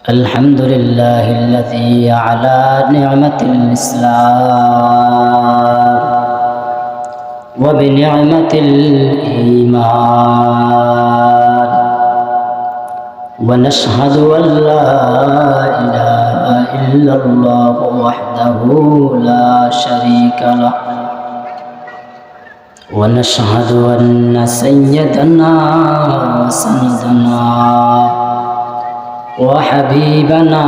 الحمد لله الذي على نعمة الإسلام وبنعمة الإيمان ونشهد أن لا إله إلا الله وحده لا شريك له ونشهد أن سيدنا وسندنا وحبيبنا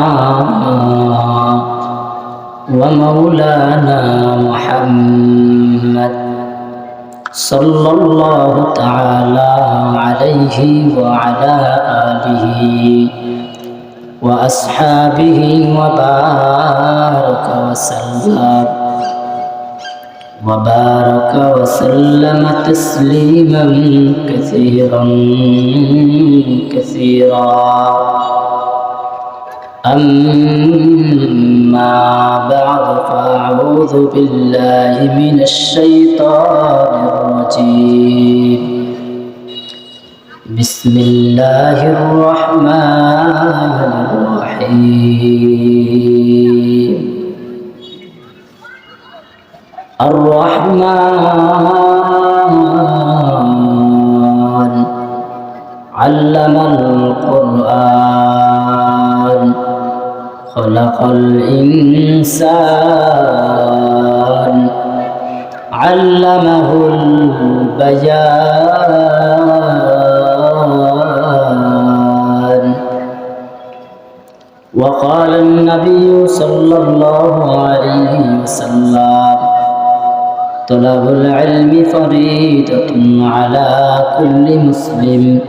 ومولانا محمد صلى الله تعالى عليه وعلى آله وأصحابه وبارك وسلم تسليما كثيرا أما بعد فأعوذ بالله من الشيطان الرجيم بسم الله الرحمن الرحيم الرحمن علم القرآن خلق الإنسان علمه البيان وقال النبي صلى الله عليه وسلم طلب العلم فريضة على كل مسلم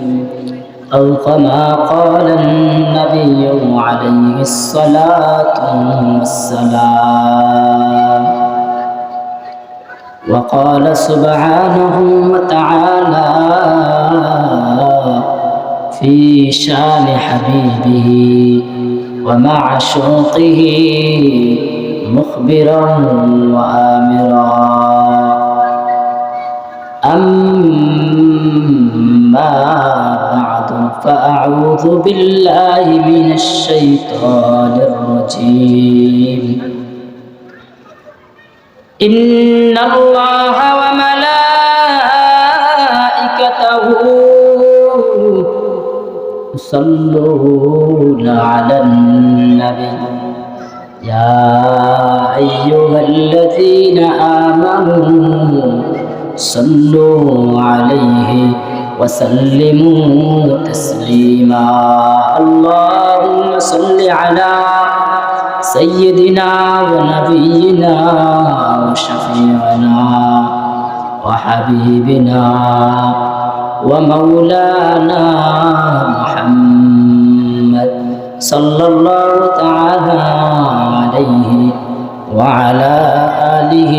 أو كما قال النبي عليه الصلاة والسلام وقال سبحانه وتعالى في شان حبيبه ومعشوقه مخبرا وآمرا أما بعد فأعوذ بالله من الشيطان الرجيم إن الله وملائكته يصلون على النبي يا أيها الذين آمنوا صلوا عليه وسلموا تسليما اللهم صل على سيدنا ونبينا وشفيعنا وحبيبنا ومولانا محمد صلى الله تعالى عليه وعلى آله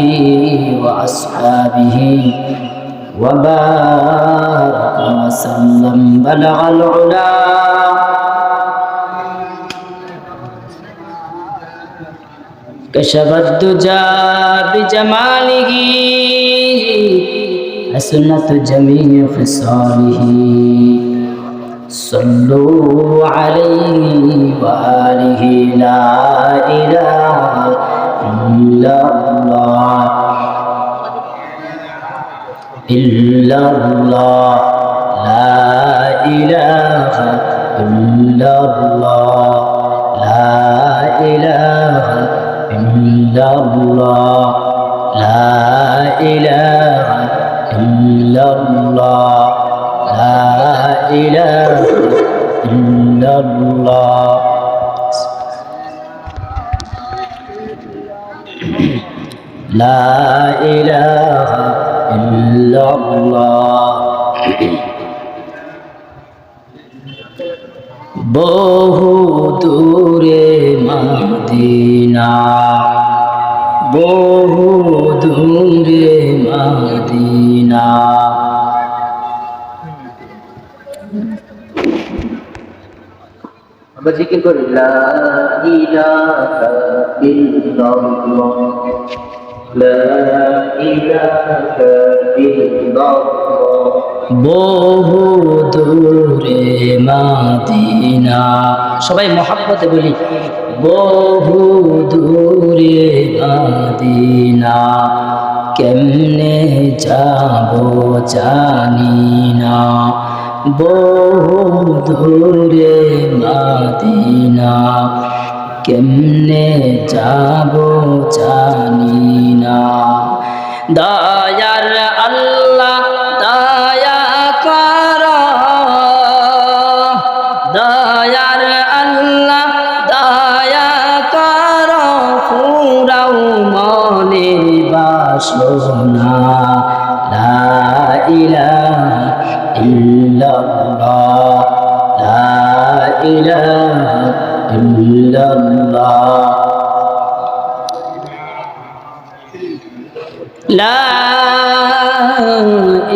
وأصحابه وبارك وسلم بلغ العلا كشف الدجى بجماله حسنت جميع خصاله صلوا عليه وآله لا إله إلا الله إلا الله لا إله إلا الله لا إله إلا الله لا إله إلا الله لا إله إلا الله لا إله إلا الله বহু দূরে মদিনা বহু দূরে মদিনা আমরা জিকির করি লা ইলাহা ইল্লাল্লাহ لا إله إلا الله বহু দূরে মদিনা। সবাই মহব্বতে বলি, বহু দূরে মদিনা, কেমনে যাব জানি না। বহু দূরে মদিনা, কেমনে যাব জানি না। দয়ার আল্লাহ দয়া কর, দয়ার আল্লাহ দয়া কর, পুরাও মনের বাসনা। লা ইলাহা ইল্লাল্লাহ, লা ইলাহা ইল্লাল্লাহ, লা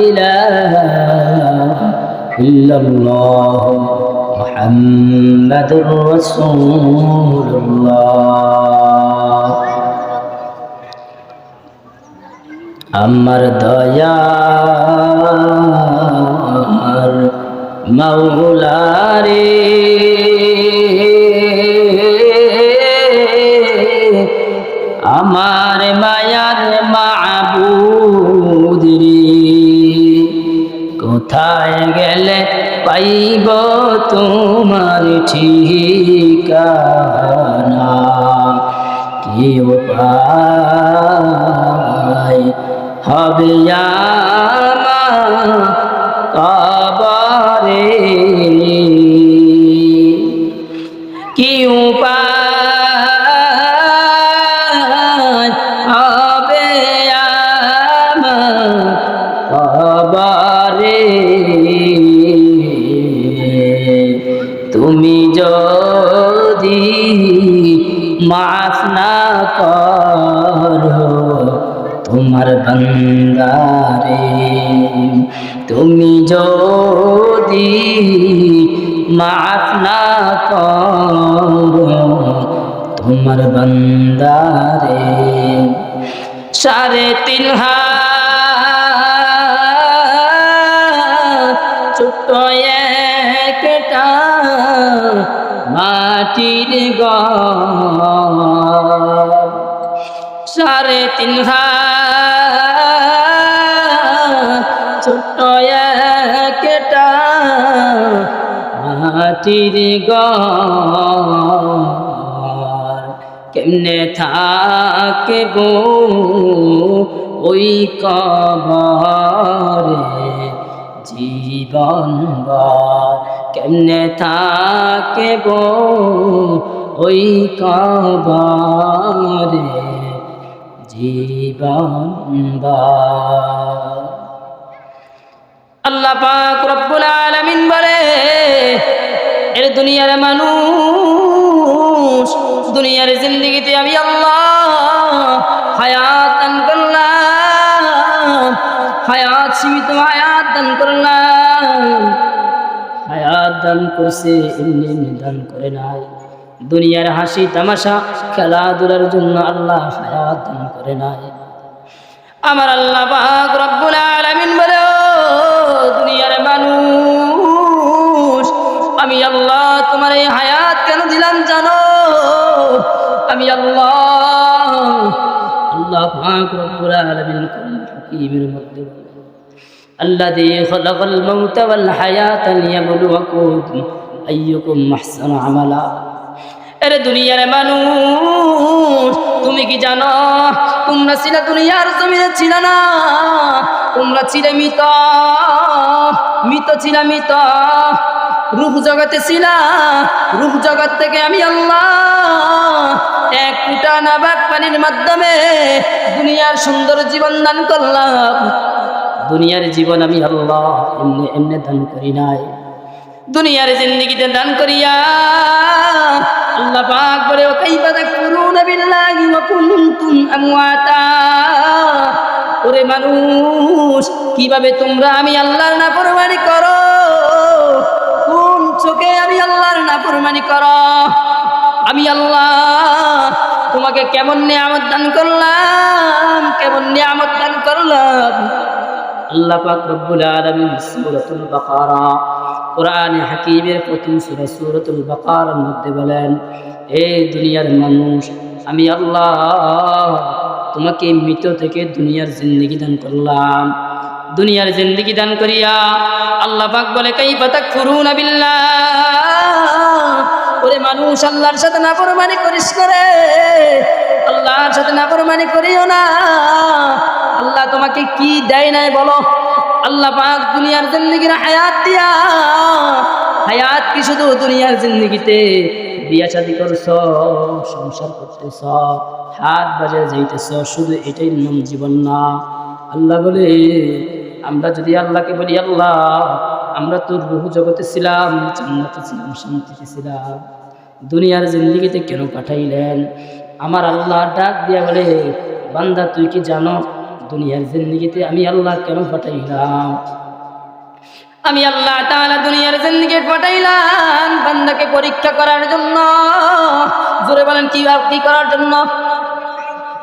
ইলাহা ইল্লাল্লাহ, মুহাম্মাদুর রাসূলুল্লাহ। আমার দয়ার মাওলা রে, আমার মায়ার মাবুদ রে, কোথায় গেলে পাইব তোমার ঠিকানা? কি উপায় হবে আমার কবরে? কি উপায় হবে আমার কবরে? তুমি যদি মাফ না করো তোমার বান্দারে, তুমি যদি মাফ না করো তোমার বান্দারে, 3.5 হাত ছোট্ট একটা মাটির ঘর, 3.5 হাত ছোট্ট একটা মাটির ঘর, কেমনে থাকব ওই কবরে জীবনভর? কেমনে থাকব ওই কবরে জীবনভর? আল্লাহ পাক রব্বুল আলামিন বলে, এর দুনিয়ার মানুষ, দুনিয়ার জিন্দেগিতে আমি আল্লাহ হায়াত দান করলাম, হায়াত সীমিত হায়াত দান করলাম। হায়াত দান করছে, এমনি এমনি দান করে নাই। দুনিয়ার হাসি তামাশা খেলাধুলার জন্য আল্লাহ হায়াত দান করে নাই। আমার আল্লাহ পাক রব্বুল আলামিন বলে, দুনিয়ার মানুষ, আমি আল্লাহ তোমার এই হায়াত কেন দিলাম জানো? আমি আল্লাহ পাক রব্বুল আলামিন কোরআন হাকীমের মধ্যে বলে, আল্লাযী খালাকাল মাউতা ওয়াল হায়াতা লিয়াবলুয়াকুম আইয়ুকুম আহসানু আমালা। এর দুনিয়ার মানুষ, তুমি কি জানো তোমরা ছিলে দুনিয়ার জমিনে ছিল না, তোমরা ছিলে মৃত, মৃত ছিল, মৃত রূহ জগতে ছিল। রূহ জগৎ থেকে আমি আল্লাহ এক ফুটা নাবাক পানির মাধ্যমে দুনিয়ার সুন্দর জীবন দান করলাম। দুনিয়ার জীবন আমি আল্লাহ এমনি এমনি দান করি নাই, দুনিয়ার জিন্দেগিতে দান করিয়া আল্লাহ পাক বলে, কাইফা তাকফুরুনা বিল্লাহি ওয়া কুনতুম আমওয়াতা। ওরে মানুষ, কিভাবে তোমরা আমি আল্লাহর নাফরমানি করো? কোন চোখে আমি আল্লাহর নাফরমানি করো? আমি আল্লাহ তোমাকে কেমন নিয়ামত দান করলাম, কেমন নিয়ামত দান করলাম। আল্লাহ পাক রব্বুল আলামিন সূরাতুল বাকারা কোরআনে হাকীমের প্রথম সূরা সূরাতুল বাকারার মধ্যে বলেন, এই দুনিয়ার মানুষ, আমি আল্লাহ তোমাকে মৃত থেকে দুনিয়ার জিন্দেগি দান করলাম। দুনিয়ার জিন্দেগি দান করিয়া আল্লাহ পাক বলে, কাইফা তাকফুরুনা বিল্লাহ, ওরে মানুষ আল্লাহর সাথে নাফরমানি করিস করে, আল্লাহর সাথে নাফরমানি করিও না। আল্লাহ তোমাকে কি দেয় নাই বলো? আল্লাহ পাক দুনিয়ার জিন্দেগির হায়াত দিয়া, হায়াত কি শুধু দুনিয়ার জিন্দেগিতে বিয়া শাদী করছ, সংসার করতেছ, হাত বাজারে যাইতেছ, শুধু এটাই নাম জীবন না। আল্লাহ বলে, আমরা যদি আল্লাহকে বলি, আল্লাহ আমরা তো রূহ জগতে ছিলাম, জান্নাতে ছিলাম, শান্তিতে ছিলাম, দুনিয়ার জিন্দেগিতে কেন পাঠাইলেন? আমার আল্লাহ ডাক দিয়া বলে, বান্দা তুই কি জানো দুনিয়ার জিন্দেগিতে আমি আল্লাহ কেন পাঠাইলাম? আমি আল্লাহ তাআলা দুনিয়ার জিন্দেগি পাঠাইলাম বান্দাকে পরীক্ষা করার জন্য। জোরে বলেন, কি করার জন্য?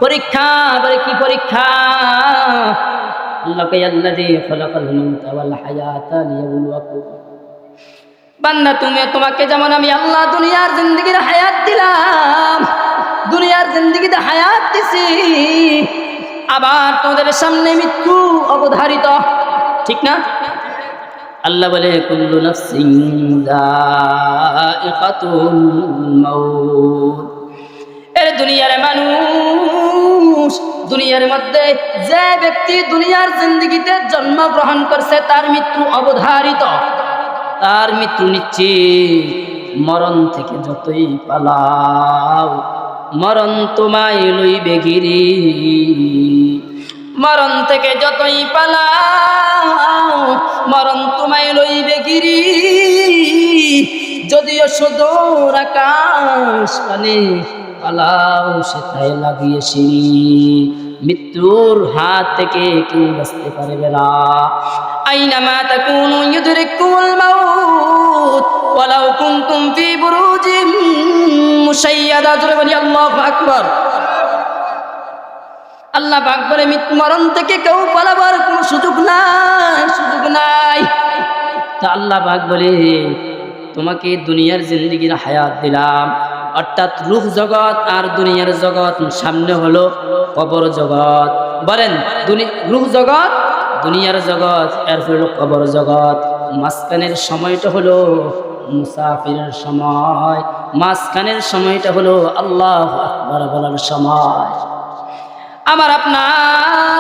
পরীক্ষা। বলে কি পরীক্ষা? আল্লাহকে আল্লাযী খালাকাল মাউতা ওয়াল হায়াতা লিয়াবলুয়াকুম। বান্দা তোমাকে যেমন আমি আল্লাহ দুনিয়ার জিন্দেগির হায়াত দিলাম, দুনিয়ার জিন্দেগিতে হায়াত দিছি, আবার তোমাদের সামনে মৃত্যু অবধারিত, ঠিক না? আল্লাহ বলে, কুল্লু নাফসিন যায়িকাতুল মাউত। এর দুনিয়ার মানুষ, দুনিয়ার মধ্যে যে ব্যক্তি দুনিয়ার জিন্দেগিতে জন্মগ্রহণ করছে তার মৃত্যু অবধারিত, তার মৃত্যু নিশ্চিত। মরণ থেকে যতই পালাও মরণ তোমায় লইবে গিরি, মরণ থেকে যতই পালাও মরণ তোমায় লইবে গিরি। যদিও সুদূর আকাশ পানে পালাও সেথায় লাগিয়ে সিঁড়ি, মৃত্যুর হাত থেকে কেউ বাঁচতে পারবে না। আইনামা তাকুনু ইউদরিকুমুল মাউত ওয়ালাউ কুনতুম ফি বুরুজিম মুশাইয়াদা। জোরে বলি আল্লাহু আকবার। আল্লাহ পাক বলে, মৃত্যু মরণ থেকে কেউ পালাবার কোনো সুযোগ নাই, সুযোগ নাই। তা আল্লাহ পাক বলে, তোমাকে দুনিয়ার জিন্দেগির হায়াত দিলাম, অর্থাৎ রূহ জগৎ আর দুনিয়ার জগৎ, সামনে হলো কবর জগৎ। বলেন, রূহ জগৎ, দুনিয়ার জগৎ, এরপর হলো কবর জগৎ। মাঝখানের সময়টা হলো মুসাফিরের সময়, মাঝখানের সময়টা হলো আল্লাহু আকবার বলার সময়। আমার আপনার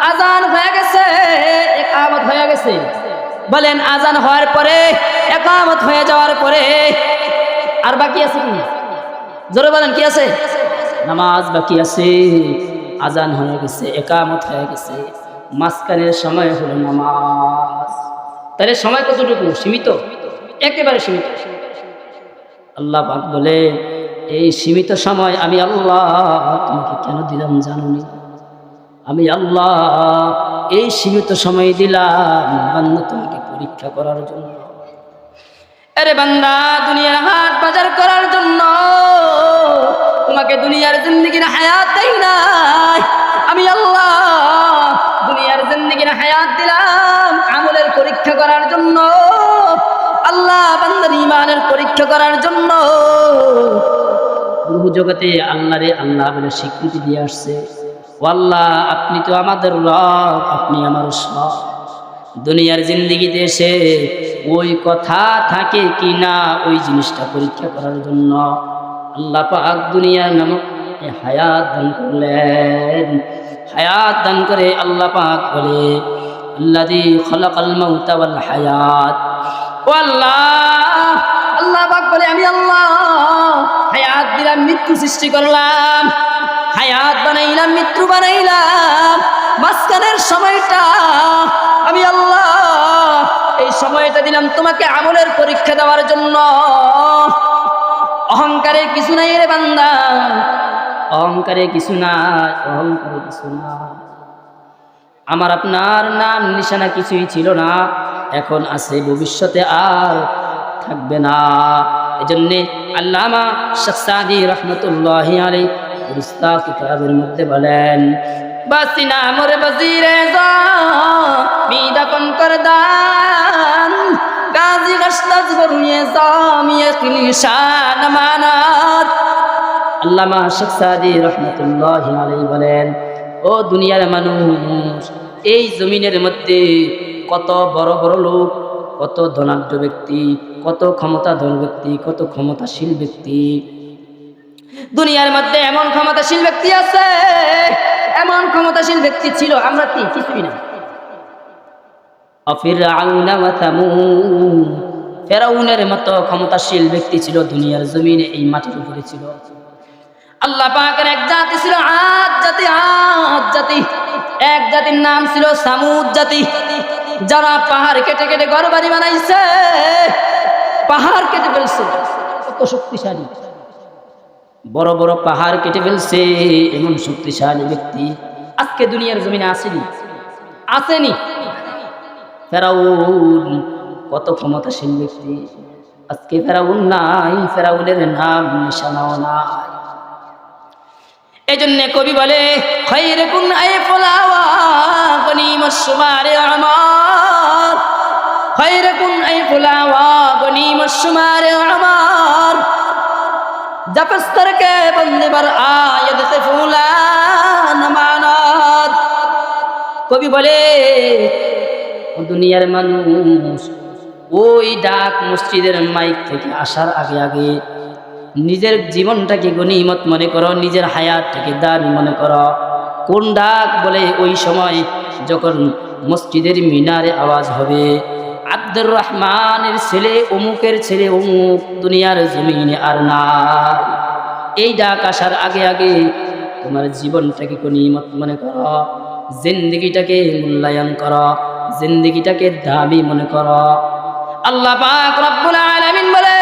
আজান হয়ে গেছে, ইকামত হয়ে গেছে। বলেন, আজান হওয়ার পরে, ইকামত হয়ে যাওয়ার পরে আর বাকি আছে কি? জোরে বলেন, কি আছে? নামাজ বাকি আছে। আজান হয়ে গেছে, ইকামত হয়ে গেছে, মাঝখানের সময় হলো নামাজ। তাহলে সময় কতটুকু? সীমিত, একেবারে সীমিত। আল্লাহ পাক বলে, এই সীমিত সময় আমি আল্লাহ তোমাকে কেন দিলাম জানোনি? আমি আল্লাহ এই সীমিত সময় দিলাম বান্দা তোমাকে পরীক্ষা করার জন্য। আরে বান্দা, দুনিয়ার হাট বাজার করার জন্য তোমাকে দুনিয়ার জিন্দেগির হায়াত দেই নাই। আমি আল্লাহ দুনিয়ার জিন্দেগির হায়াত দিলাম আমলের পরীক্ষা করার জন্য, আল্লাহ বান্দার ঈমানের পরীক্ষা করার জন্য। রূহ জগতে আল্লাহরে আল্লাহ বলে স্বীকৃতি দিয়ে আসছে। ও আল্লাহ, আপনি তো আমাদের রব, আপনি আমার সব। দুনিয়ার জিন্দেগিতে এসে ওই কথা থাকে কি না ওই জিনিসটা পরীক্ষা করার জন্য আল্লাহ পাক দুনিয়ার নামক হায়াত দান করলেন। হায়াত দান করে আল্লাহ পাক বলে, আল্লাযী খালাকাল মাউতা ওয়াল হায়াত। ও আল্লাহ, আল্লাহ পাক বলে, আমি আল্লাহ হায়াত দিলাম, মৃত্যু সৃষ্টি করলাম, হায়াত বানাইলাম, মৃত্যু বানাইলাম। মাঝখানের সময়টা আমি আল্লাহ এই সময়টা দিলাম তোমাকে আমলের পরীক্ষা দেওয়ার জন্য। অহংকারের কিছু নাই রে বান্দা, অহংকারের কিছু নাই, অহংকারের কিছু না। আমার আপনার নাম নিশানা কিছুই ছিল না, এখন আছে, ভবিষ্যতে আর থাকবে না। এজন্যে আল্লামা শেখ সাদি রহমতুল্লাহি আলাইহি উস্তাদ কিতাবের মধ্যে বলেন, বাসিনা মোর বজিরে জামি দাফন কর দান গাজী গশতাজ বরুয়ে জামি এক নিশান আমানত। আল্লামা শেখ সাদী রহমাতুল্লাহি আলাইহি বলেন, ও দুনিয়ার মানুষ, এই জমিনের মধ্যে কত বড় বড় লোক, কত ধনাঢ্য ব্যক্তি, কত ক্ষমতাধর ব্যক্তি, কত ক্ষমতাশীল ব্যক্তি, দুনিয়ার মধ্যে এমন ক্ষমতাশীল ব্যক্তি আছে, এমন ক্ষমতাশীল ব্যক্তি ছিল, আমরা কি কিছুই না। ফিরআউন ওয়া সামূদ, ফিরআউনের মতো ক্ষমতাশীল ব্যক্তি ছিল দুনিয়ার জমিনে, এই মাটির উপরে ছিল। আল্লাহ পাকের এক জাতি ছিল আদ জাতি, আদ জাতি। এক জাতির নাম ছিল সামুদ জাতি, যারা পাহাড় কেটে কেটে ঘর বাড়ি বানাইছে, পাহাড় কেটে ফেলছে, কত শক্তিশালী, বড় বড় পাহাড় কেটে ফেলছে, এমন শক্তিশালী ব্যক্তি আজকে দুনিয়ার জমিনে আসেনি, আসেনি। ফেরাউন কত ক্ষমতাশীল ব্যক্তি, আজকে ফেরাউন নাই, ফেরাউনের নাম নিশানাও নাই। এই জন্য কবি বলে, খৈরকুন আই ফলাওয়া গনিমত শুমারে আমার, খৈরকুন আই ফলাওয়া গনিমত শুমারে আমার, জাফস্তর কে বন্দে বার আয়াত সে ফুলান আমানত। কবি বলে, ও দুনিয়ার মানুষ, ওই ডাক মসজিদের মাইক থেকে আসার আগে আগে নিজের জীবনটাকে গনিমত মনে করো, নিজের হায়াতটাকে দামি মনে করো। কোন ডাক বলে? ওই সময় যখন মসজিদের মিনারে আওয়াজ হবে, আব্দুর রহমানের ছেলে অমুকের ছেলে অমুক দুনিয়ার জমিনে আর না। এই ডাক আসার আগে আগে তোমার জীবনটাকে গনিমত মনে করো, জিন্দেগিটাকে মূল্যায়ন করো, জিন্দেগিটাকে দামি মনে করো। আল্লাহ পাক রব্বুল আলামিন বলে,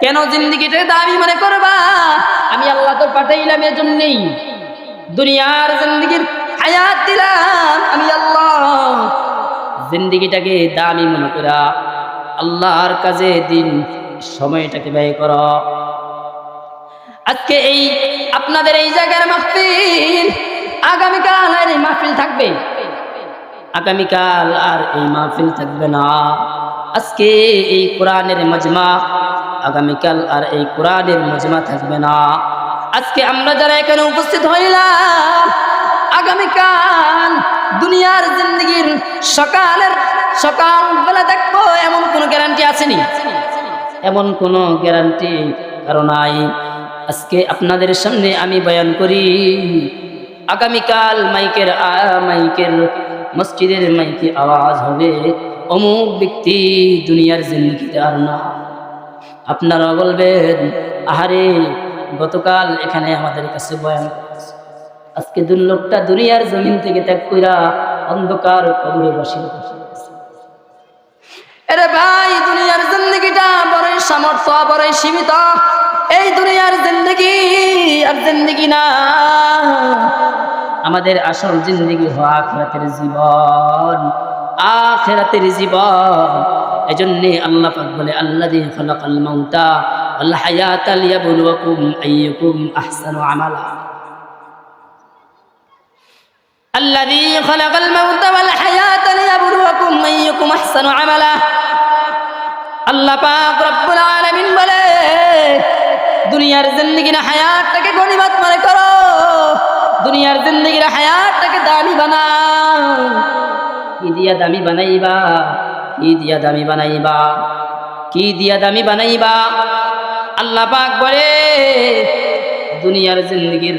কেন জিন্দেগিটাকে দামি মনে করবা? আমি আল্লাহ তো পাঠাইলাম এজন্যই, দুনিয়ার জিন্দেগির হায়াত দিলাম আমি আল্লাহ। জিন্দেগিটাকে দামি মনে করা, আল্লাহর কাজে দিন সময়টাকে ব্যয় করো। আজকে এই আপনাদের এই জায়গার মাহফিল, আগামীকাল আর এই মাহফিল থাকবে, আগামীকাল আর এই মাহফিল থাকবে না। আজকে এই কোরআনের মজমা, আগামীকাল আর এই কোরআনের মজমা থাকবে না। আজকে আমরা যারা এখানে উপস্থিত হইলাম, আগামীকাল দুনিয়ার জিন্দেগির সকালবেলা দেখবো, এমন কোনো গ্যারান্টি আসেনি, এমন কোনো গ্যারান্টি কারণ নাই। আজকে আপনাদের সামনে আমি বয়ান করি, আগামীকাল মাইকের মসজিদের মাইকে আওয়াজ হবে, অমুক ব্যক্তি দুনিয়ার জিন্দেগিতে আর না। আপনারা বলবেন, আহারে গতকাল এখানে আমাদের কাছে বয়ান করেছে, আজকে লোকটা দুনিয়ার জমিন থেকে ত্যাগ কইরা অন্ধকার কবরে বসে। আরে ভাই, দুনিয়ার জিন্দেগিটা বড়ই সামর্থ্য, বড়ই সীমিত। এই দুনিয়ার জিন্দেগি আর জিন্দেগি না, আমাদের আসল জিন্দেগি হওয়া আখিরাতের জীবন, আখিরাতের জীবন। এজন্য আল্লাহ পাক বলে, আল্লাযী খালাকাল মাউতা ওয়াল হায়াতা লিয়াবলুয়াকুম আইয়ুকুম আহসানু আমালা। আল্লাযী খালাকাল মাউতা ওয়াল হায়াতা লিয়াবলুয়াকুম আইয়ুকুম আহসানু আমালা। আল্লাহ পাক রব্বুল আলামিন বলে, দুনিয়ার জিন্দেগির হায়াতটাকে গনিমত মনে করো, দুনিয়ার জিন্দেগির হায়াতটাকে দামি বানাও। কি দিয়া দামি বানাইবা? কি দিয়া দামি বানাইবা? কি দিয়া দামি বানাইবা? আল্লাহ পাক বলে, দুনিয়ার জিন্দেগির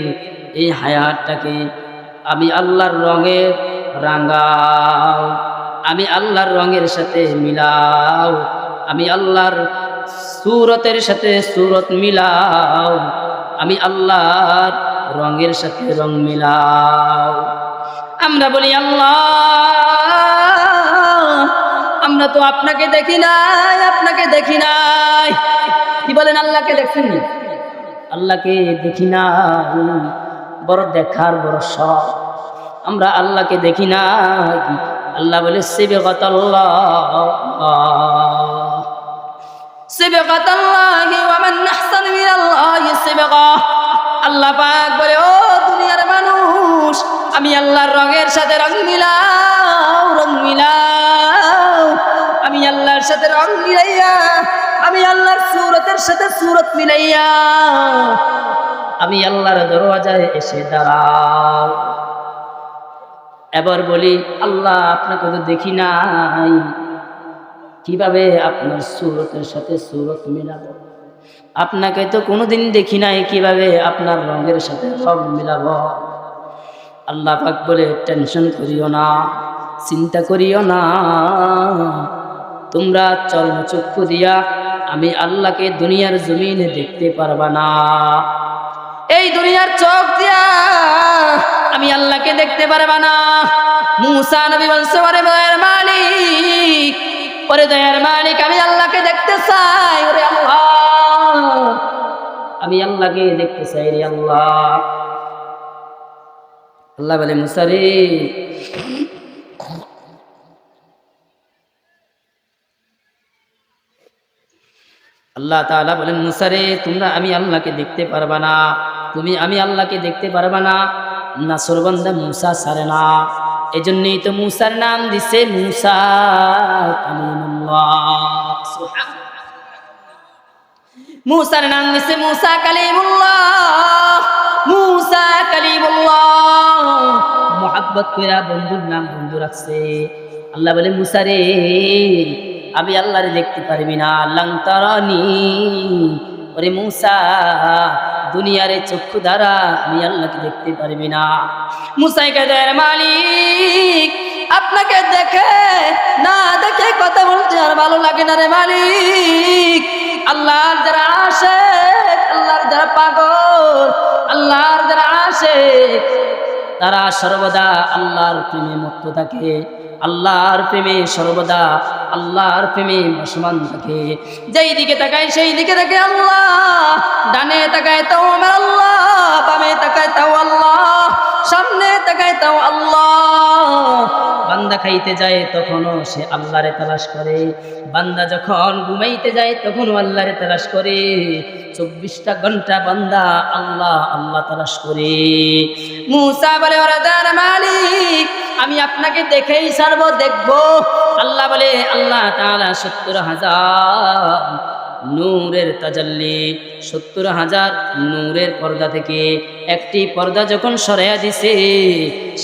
এই হায়াতটাকে আমি আল্লাহর রঙে রাঙাও, আমি আল্লাহর রঙের সাথে মিলাও, আমি আল্লাহর সূরতের সাথে সূরত মিলাও, আমি আল্লাহর রঙের সাথে রং মিলাও। আমরা বলি, আল্লাহ আমরা তো আপনাকে দেখি নাই, আপনাকে দেখি নাই। কি বলেন, আল্লাহকে দেখছেন? আল্লাহকে দেখি নাই, বড় দেখার বড় শখ। আমরা আল্লাহকে দেখি নাই। আল্লাহ বলে, সিবগাতাল্লাহ, সিবগাতাল্লাহি ওয়া মান আহসানু মিনাল্লাহি সিবগা। আল্লাহ পাক বলে, ও দুনিয়ার মানুষ, মানুষ আমি আল্লাহর রঙের সাথে রং মিলাও, রং মিলাও। আমি আল্লাহর সাথে রং মিলাইয়া, আমি আল্লাহর সূরতের সাথে সূরত মিলাইয়া আমি আল্লাহর দরওয়াজায় এসে দাঁড়াও। এবার বলি, আল্লাহ আপনাকে তো দেখি নাই, কিভাবে আপনার সূরতের সাথে সূরত মিলাবো? আপনাকে তো কোনোদিন দেখি নাই, কিভাবে আপনার রঙের সাথে রং মিলাবো? আল্লাহ পাক বলে, টেনশন করিও না, চিন্তা করিও না, তোমরা চর্মচক্ষু দিয়া আমি আল্লাহকে দুনিয়ার জমিনে দেখতে পারবা না। এই দুনিয়ার চোখ দিয়া আমি আল্লাহকে দেখতে পারবা না। মুসা নবী বলছে, ওরে দয়ার মালিক, ওরে দয়ার মালিক, আমি আল্লাহকে দেখতে চাই। ওরে আল্লাহ, আমি আল্লাহকে দেখতে চাই রে আল্লাহ। আল্লাহ বলে, মুসা রে, আল্লাহ তাআলা বলেন, মুসা রে, তোমরা আমি আল্লাহকে দেখতে পারবা না, তুমি আমি আল্লাহকে দেখতে পারবা না। নাসরবান্দা মুসা ছাড়ে না, এজন্যই তো মুসার নাম দিছে মুসা কালিমুল্লাহ। মুসার নাম দিছে মুসা কালিমুল্লাহ, মুসা কালিমুল্লাহ। মুহাব্বত কইরা বন্ধুর নাম বন্ধু রাখছে। আল্লাহ বলে, মুসা রে, আমি আল্লাহরে দেখতে পারবি না, লাং তারানি। ওরে মুসা, দুনিয়ারে চক্ষু দ্বারা আমি আল্লাহকে দেখতে পারবি না। মুসা কাদের মালিক, আপনাকে দেখে না দেখে কথা বলতে আর ভালো লাগে না রে মালিক। আল্লাহর যারা আশিক, আল্লাহর যারা পাগল, আল্লাহর যারা আশিক, তারা সর্বদা আল্লাহর প্রেমে মত্ত থাকে, আল্লাহর প্রেমে সর্বদা আল্লাহর প্রেমে বসমান থাকে। যেই দিকে তাকায় সেই দিকে থাকে আল্লাহ, ডানে তাকায় তাও আমার আল্লাহ, বামে তাকায় তাও আল্লাহ, সামনে তাকায় তাও আল্লাহ। বান্দা খাইতে যায় তখনও সে আল্লাহরে তালাশ করে, বান্দা যখন ঘুমাইতে যায় তখনও আল্লাহরে তালাশ করে। 24টা ঘন্টা বান্দা আল্লাহ আল্লাহ তালাশ করে। মুসা বলে, ওরে দয়ার মালিক, আমি আপনাকে দেখেই ছাড়বো, দেখবো। আল্লাহ বলে, আল্লাহ তাআলা 70,000 নূরের তাজাল্লি, 70,000 নূরের পর্দা থেকে একটি পর্দা যখন সরাইয়া দিছে,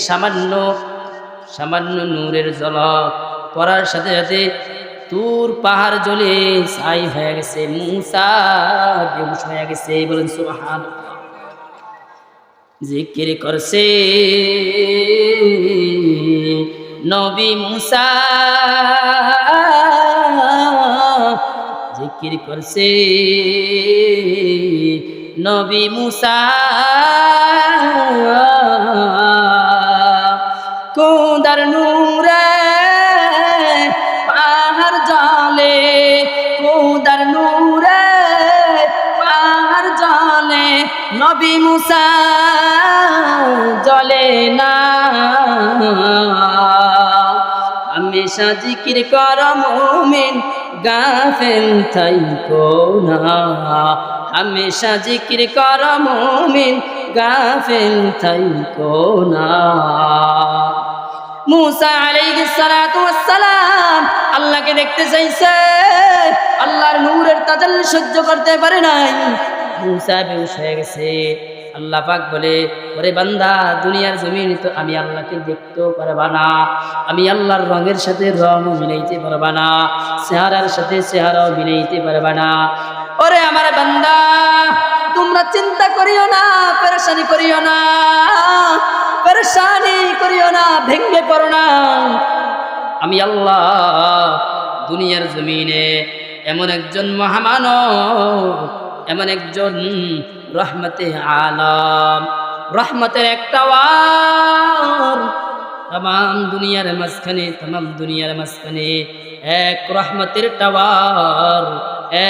সামান্য সামান্য নূরের ঝলক পড়ার সাথে সাথে তুর পাহাড় জ্বলে ছাই হয়ে গেছে, মুসা বেহুশ হয়ে গেছে। বলেন সুবহানাল্লাহ। জিকির করছে নবী মুসা, জিকির করছে নবী মুসা। কোদার নূরে পাহাড় জ্বলে, কোদার নূরে পাহাড় জ্বলে, নবী মুসা জ্বলে না। হামেশা জিকির কর মুমিন, গাফেল থাইকো না। হামেশা জিকির কর মুমিন, গাফেল থাইকো না। মুসা আলাইহিস সালাতু ওয়াস সালাম আল্লাহকে দেখতে চাইছে, আল্লাহর নূরের তাজাল্লি সহ্য করতে পারে নাই, মুসা বেহুশ হয়ে গেছে। আল্লাহ পাক বলে, ওরে বান্দা, দুনিয়ার জমিনে তো আমি আল্লাহকে দেখতেও পারবা না, আমি আল্লাহর রঙের সাথে রঙও মিলাইতে পারবা না, চেহারার সাথে চেহারাও মিলাইতে পারবা না। ওরে আমার বান্দা, তোমরা চিন্তা করিও না, পেরেশানি করিও না, পেরেশানি করিও না, ভেঙ্গে পড়ো না। আমি আল্লাহ দুনিয়ার জমিনে এমন একজন মহামানব, এমন একজন রহমতে আলম, রহমতের একটা ওয়ার तमाम दुनियार माঝখানে, तमाम दुनियार माঝখানে এক রহমতের টাওয়ার,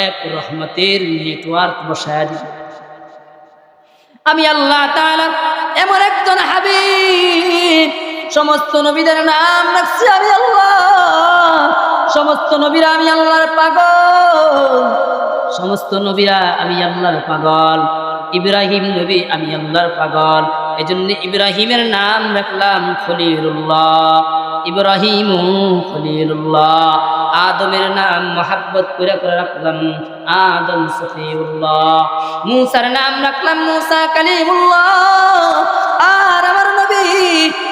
এক রহমতের নেটওয়ার্ক বসায় দিবে। আমি আল্লাহ তাআলা এমন একজন হাবিব, সমস্ত নবীদের নাম রাখছি আমি আল্লাহ, সমস্ত নবীরা আমি আল্লাহর পাগল, সমস্ত নবীরা আমি আল্লাহর পাগল। ইব্রাহিম নবী আমি আল্লাহর পাগল, এজন্য ইব্রাহিমের নাম রাখলাম খলিলুল্লাহ, ইব্রাহিম খলিলুল্লাহ। আদমের নাম মোহাব্বত করে রাখলাম আদম সফিউল্লাহ। মূসার নাম রাখলাম মূসা কালিমুল্লাহ। আর আমার নবী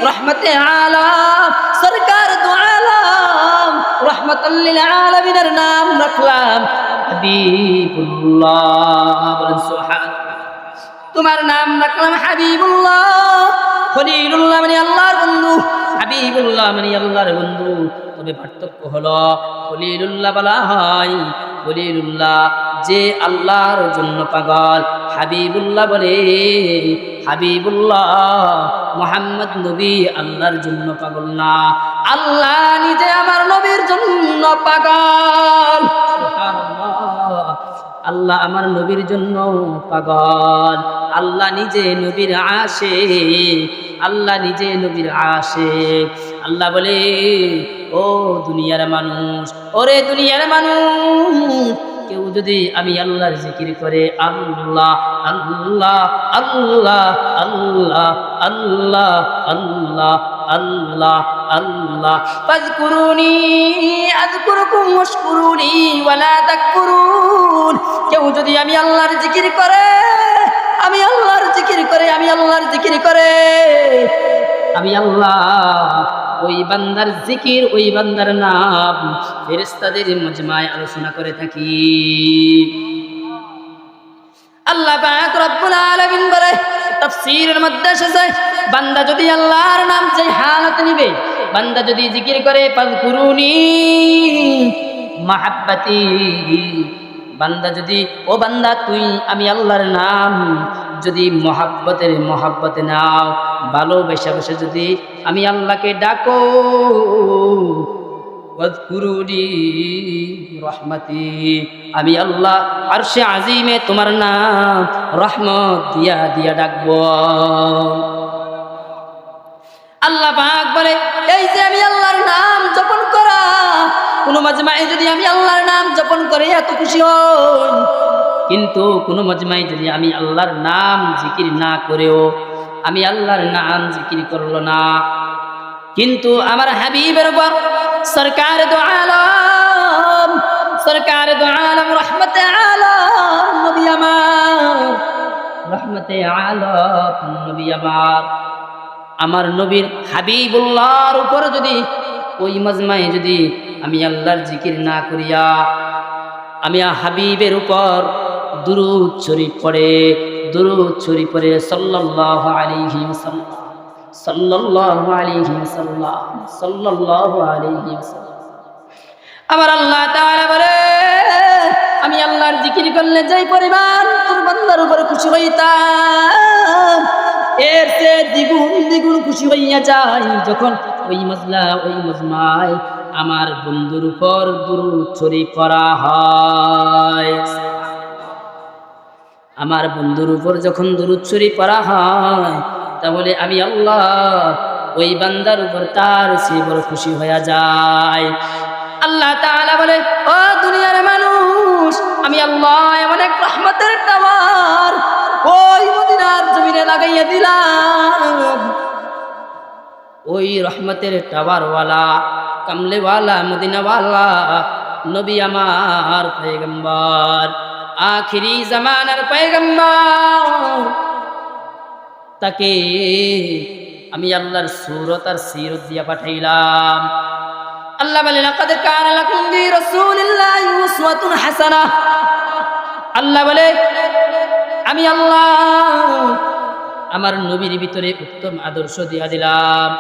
রহমতে আলাম সরকার দু আলাম রহমাতুল লিল আলামিনের নাম রাখলাম হাবিবুল্লাহ। বলেন সুবহানাল্লাহ। তোমার নাম রাখলাম হাবিবুল্লাহ। খলিলুল্লাহ মানে আল্লাহর বন্ধু, হাবিবুল্লাহ মানে আল্লাহর বন্ধু। তবে পার্থক্য হলো খলিলুল্লাহ বলা হয় খলিলুল্লাহ যে আল্লাহর জন্য পাগল, হাবিবুল্লাহ বলে হাবিবুল্লাহ মুহাম্মদ নবী আল্লাহর জন্য পাগল না, আল্লাহ নিজে আমার নবীর জন্য পাগল। সুবহানাল্লাহ। আল্লাহ আমার নবীর জন্য পাগল, আল্লাহ নিজে নবীর আশিক, আল্লাহ নিজে নবীর আশিক। আল্লাহ বলে ও দুনিয়ার মানুষ, ওরে দুনিয়ার মানুষ, কেউ যদি আমি আল্লাহর জিকির করে আল্লাহ আল্লাহ আল্লাহ আল্লাহ আল্লাহ আল্লাহ আল্লাহ আল্লাহ ফাযকুরুনি আযকুরুকুম ওয়াশকুরুনি ওয়ালা তাকফুরুন, কেউ যদি আমি আল্লাহর জিকির করে, আমি আল্লাহর জিকির করে, আমি আল্লাহর জিকির করে, আমি আল্লাহ ওই বান্দার জিকির, ওই বান্দার নাম ফেরেশতাদের মজমায় আলোচনা করে থাকি। আল্লাহ পাক রব্বুল আলামিন বলে তাফসীরের মধ্যে এসেছে, বান্দা যদি আল্লাহর নাম চাই হালত নিবে, বান্দা যদি জিকির করে ফাযকুরুনি মাহাব্বতি, বান্দা যদি ও বান্দা তুই আমি আল্লাহর নাম যদি মহাব্বতে নাও, ভালোবেসে বসে যদি আমি আল্লাহকে ডাকো, ওয়াজকুরুনি রহমতি, আমি আল্লাহ আরশে আজিমে তোমার নাম রহমত দিয়া দিয়া ডাকবো। আল্লাহ পাক বলে এই যে আমি আল্লাহর নাম জপন করা, কোন মজমায়ে যদি আমি আল্লাহর নাম জপন করে এত খুশি হন, কিন্তু কোন মজমায়ে যদি আমি আল্লাহর নাম জিকির না করেও, আমি আল্লাহর নাম জিকির করলো না, কিন্তু আমার হাবিবের উপর সরকার দু আলম, সরকার দু আলম রহমতে আলম নবী আমার, রহমতে আলম নবী আমার নবীর হাবিবুল্লাহর উপর যদি ওই মজমায়ে যদি আমি আল্লাহর জিকির না করিয়া আমি হাবিবের উপর দুরূদ শরীফ পড়ে, দুরূদ শরীফ পড়ে সাল্লাল্লাহু আলাইহি ওয়াসাল্লাম, সাল্লাল্লাহু আলাইহি ওয়াসাল্লাম, সাল্লাল্লাহু আলাইহি ওয়াসাল্লাম, আমার আল্লাহ তাআলা বলে আমি আল্লাহর জিকির করলে যেই পরিমাণ তোর বান্দার উপর খুশি হইতাম, এর চেয়ে দ্বিগুণ দ্বিগুণ খুশি হইয়া যায় যখন ওই মজলা ওই মজমায় আমার বন্ধুর উপর দুরূদ শরীফ পড়া হয়। আমার বন্ধুর উপর যখন দুরূদ শরীফ পড়া হয়, তাহলে আমি আল্লাহ ওই বান্দার উপর তার চেয়ে বড় খুশি হয়ে যায়। আল্লাহ তাআলা বলে ও দুনিয়ার মানুষ, আমি আল্লাহ এমন এক রহমতের টাওয়ার ওই মদিনার জমিনে লাগাইয়া দিলাম, ওই রহমতের টাওয়ারওয়ালা কামলেওয়ালা মদিনাওয়ালা নবী আমার পয়গম্বর, আখিরি জামানার পয়গম্বর, তাকে আমি আল্লাহর সূরত আর সিরত দিয়া পাঠাইলাম। আল্লাহ বলে লাকাদ কানা লাকুম ফি রাসূলিল্লাহি উসওয়াতুন হাসানাহ, আল্লাহ বলে আমি আল্লাহ আমার নবীর ভিতরে উত্তম আদর্শ দিয়া দিলাম।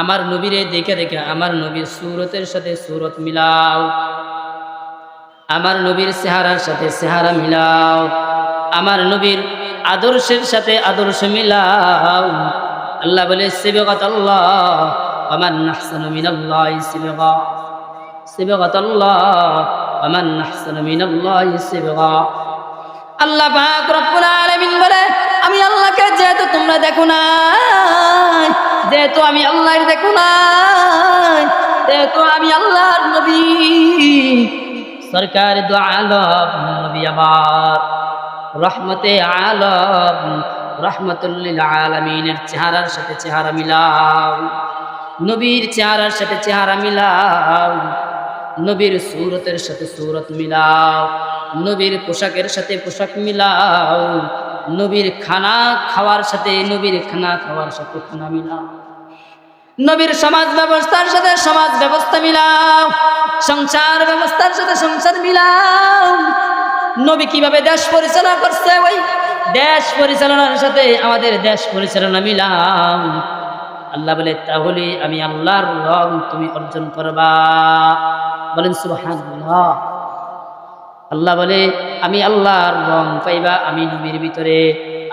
আমার নবীরে দেখে দেখে আমার নবীর সূরতের সাথে সূরত মিলাও, আমার নবীর চেহারার সাথে চেহারা মিলাও, আমার নবীর আদর্শের সাথে আদর্শ মিলাও। আল্লাহ বলে সিবগাতাল্লাহ ওয়া মান আহসানু মিনাল্লাহি সিবগা, সিবগাতাল্লাহ ওয়া মান আহসানু মিনাল্লাহি সিবগা। আল্লাহ পাক রব্বুল আলামিন বলে আমি আল্লাহকে যেহেতু তোমরা দেখো না, যেহেতু আমি আল্লাহর দেখো না, যেহেতু আমি আল্লাহর নবী সরকার দু আলম নবী আমার রহমতে আলম রাহমাতুল লিল আলামিনের চেহারার সাথে চেহারা মিলাও, নবীর চেহারার সাথে চেহারা মিলাও, নবীর সূরতের সাথে সূরত মিলাও, নবীর পোশাকের সাথে পোশাক মিলাও, নবীর খানা খাওয়ার সাথে নবীর খানা খাওয়ার সাথে খানা মিলাও, নবীর সমাজ ব্যবস্থার সাথে সমাজ ব্যবস্থা মিলাও, সংসার ব্যবস্থার সাথে সংসার মিলাও। নবী কিভাবে দেশ পরিচালনা করছে ওই দেশ পরিচালনার সাথে আমাদের দেশ পরিচালনা মিলাও। আল্লাহ বলে তাহলে আমি আল্লাহর রং তুমি অর্জন করবা। বলেন সুবহানাল্লাহ। আল্লাহ বলে আমি আল্লাহর রং পাইবা আমি নবীর ভিতরে,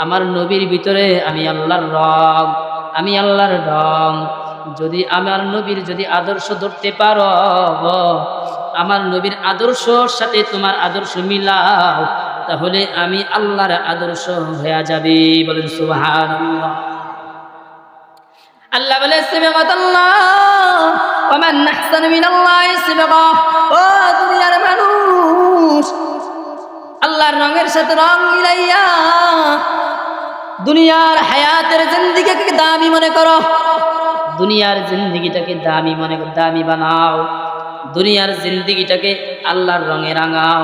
আমার নবীর ভিতরে আমি আল্লাহর রং, আমি আল্লাহর রং। যদি আমার নবীর যদি আদর্শ ধরতে পারো, আমার নবীর আদর্শর সাথে তোমার আদর্শ মিলাও, তাহলে আমি আল্লাহর আদর্শ হয়ে যাবে। বলেন সুবহানাল্লাহ। আল্লাহ বলে সিবগাতাল্লাহ ওয়া মান আহসানু মিনাল্লাহি সিবগা। ও দুনিয়ার মানুষ, আল্লাহর রঙের সাথে রং মিলাইয়া দুনিয়ার হায়াতের জিন্দেগিকে দামি মনে করো, দুনিয়ার জিন্দেগিটাকে দামি মনে দামি বানাও, দুনিয়ার জিন্দেগিটাকে আল্লাহর রঙে রাঙাও,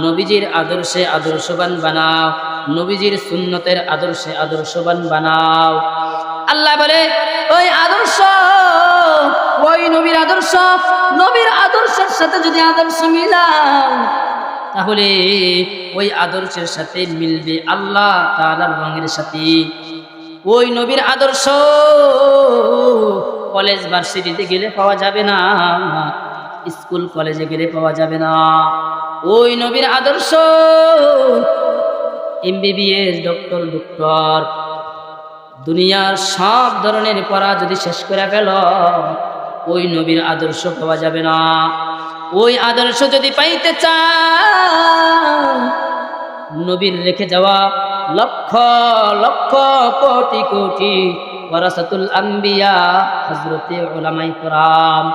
নবীজির আদর্শে আদর্শবান বানাও, নবীজির সুন্নতের আদর্শে আদর্শবান বানাও। আল্লাহ বলে ওই আদর্শ, ওই নবীর আদর্শ, নবীর আদর্শের সাথে যদি আদর্শ মিলাও, তাহলে ওই আদর্শের সাথে মিলবে আল্লাহ তাআলার রঙের সাথে। ওই নবীর আদর্শ কলেজ ভার্সিটিতে গেলে পাওয়া যাবে না, স্কুল কলেজে গেলে পাওয়া যাবে না। ওই নবীর আদর্শ এমবিবিএস ডক্টর দুনিয়ার সব ধরনের পড়া যদি শেষ করে ফেল, ওই নবীর আদর্শ পাওয়া যাবে না। ওই আদর্শ যদি পাইতে চাও, নবীর রেখে যাওয়া লক্ষ লক্ষ কোটি কোটি ওয়ারাসাতুল আম্বিয়া হযরতে উলামায়ে কিরাম,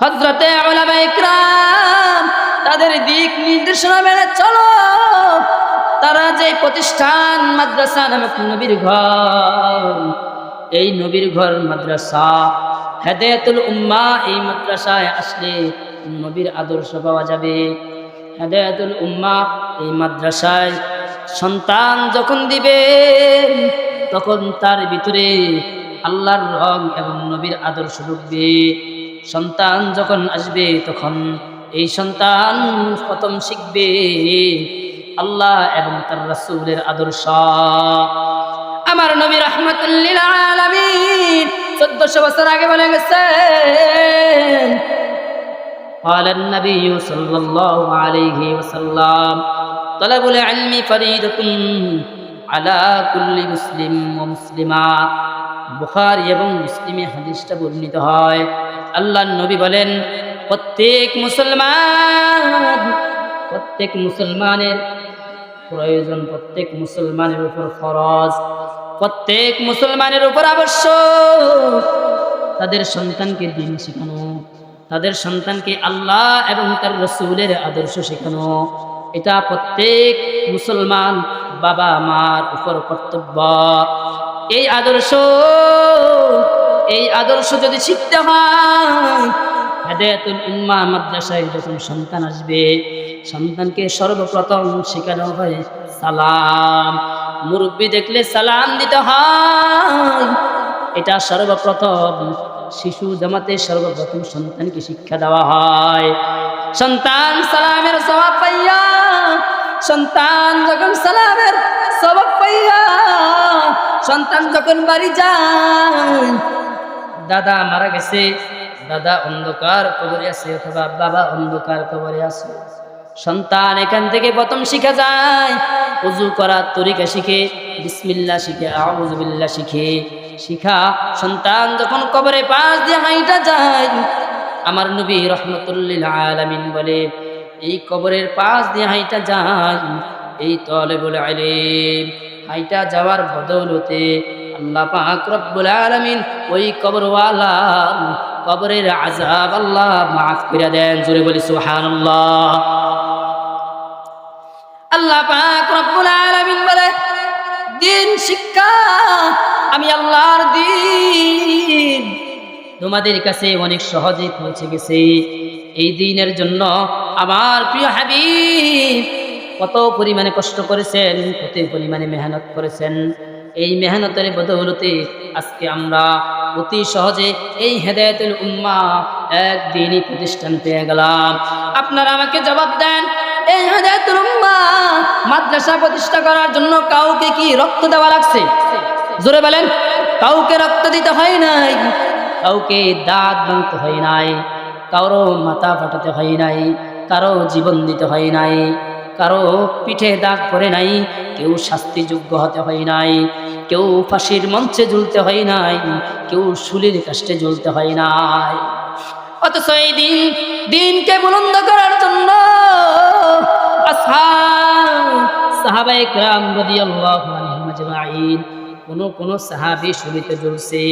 হযরতে উলামায়ে কিরাম তাদের দিক নির্দেশনা মেনে চলো। তারা যে প্রতিষ্ঠান মাদ্রাসা নামক নবীর ঘর, এই নবীর ঘর মাদ্রাসা হেদায়েতুল উম্মাহ, এই মাদ্রাসায় আসলে নবীর আদর্শ পাওয়া যাবে। হেদায়েতুল উম্মাহ এই মাদ্রাসায় সন্তান যখন দিবে, তখন তার ভিতরে আল্লাহর রং এবং নবীর আদর্শ ঢুকবে। সন্তান যখন আসবে, তখন এই সন্তান প্রথম শিখবে আল্লাহ এবং তার রাসূলের আদর্শ। আমার নবী রাহমাতুল লিল আলামিন 1400 বছর আগে বলে গেছেন, قال النبي صلى الله عليه وسلم طلب العلم فريضة على كل مسلم ومسلمة। বুখারী এবং মুসলিমে হাদিসটা বর্ণিত হয়। আল্লাহর নবী বলেন প্রত্যেক মুসলমানের প্রয়োজন, প্রত্যেক মুসলমানের উপর ফরজ, প্রত্যেক মুসলমানের উপর আবশ্যক তাদের সন্তানকে দ্বীন শেখানো, তাদের সন্তানকে আল্লাহ এবং তার রাসূলের আদর্শ শেখানো। এটা প্রত্যেক মুসলমান বাবা মার উপর কর্তব্য। এই আদর্শ যদি শিখতে হয়, হেদায়েতুল উম্মাহ মাদ্রাসায় যখন সন্তান আসবে, সন্তানকে সর্বপ্রথম শেখানো হয় সালাম। মুরব্বি দেখলে সালাম দিতে হয়, এটা সর্বপ্রথম শিশু জামাতে সর্বপ্রথম সন্তানকে শিক্ষা দেওয়া হয়। সন্তান সালামের সওয়াব পাইয়া, সন্তান যখন সালামের সওয়াব পাইয়া সন্তান যখন বাড়ি যায়, দাদা মারা গেছে, দাদা অন্ধকার কবরে আছে অথবা বাবা অন্ধকার কবরে আছে, সন্তান এখান থেকে প্রথম শিখা যায় ওযু করার তরিকা শিখে, বিসমিল্লাহ শিখে, আউযু বিল্লাহ শিখা সন্তান যখন কবরে পাশ দিয়ে হাইটা যায়, আমার নবী রাহমাতুল লিল আলামিন বলে এই কবরের পাশ দিয়ে হাইটা যায়, এই তালেবুল ইলম হাইটা যাওয়ার বদৌলতে আল্লাহ পাক রব্বুল আলামিন ওই কবরওয়ালা কবরের আযাব আল্লাহ মাফ করে দেন। জোরে বলি সুবহানাল্লাহ। আল্লাহ পাক রব্বুল আলামিন বলে দিন শিক্ষা, আমি আল্লাহর দ্বীন তোমাদের কাছে অনেক সহজে পৌঁছে গেছে। এই দ্বীনের জন্য আমার প্রিয় হাবিব কত পরিমাণে কষ্ট করেছেন, কত পরিমাণে মেহনত করেছেন। এই মেহনতের বদৌলতে আজকে আমরা অতি সহজে এই হেদায়েতুল উম্মাহ একদিনই প্রতিষ্ঠান পেয়ে গেলাম। আপনারা আমাকে জবাব দেন, এই হেদায়েতুল উম্মাহ মাদ্রাসা প্রতিষ্ঠা করার জন্য কাউকে কি রক্ত দেওয়া লাগছে? জোরে বলেন। কাউকে রক্ত দিতে হয় নাই, কাউকে দাঁত ভাঙতে হয় নাই, কারো মাথা ফাটাতে হয় নাই, কারো জীবন দিতে হয় নাই, কারো পিঠে দাগ পড়ে নাই, কেউ শাস্তিযোগ্য হতে হয় নাই, কেউ ফাঁসির মঞ্চে ঝুলতে হয় নাই, কেউ শুলির কাষ্টে ঝুলতে হয় নাই। অথচ এই দিনকে বুলন্দ করার জন্য সাহাবায়ে কেরাম রাদিয়াল্লাহু আনহুম আজমাইন, কোন সাহাবী শুলিতে ঝুলছে।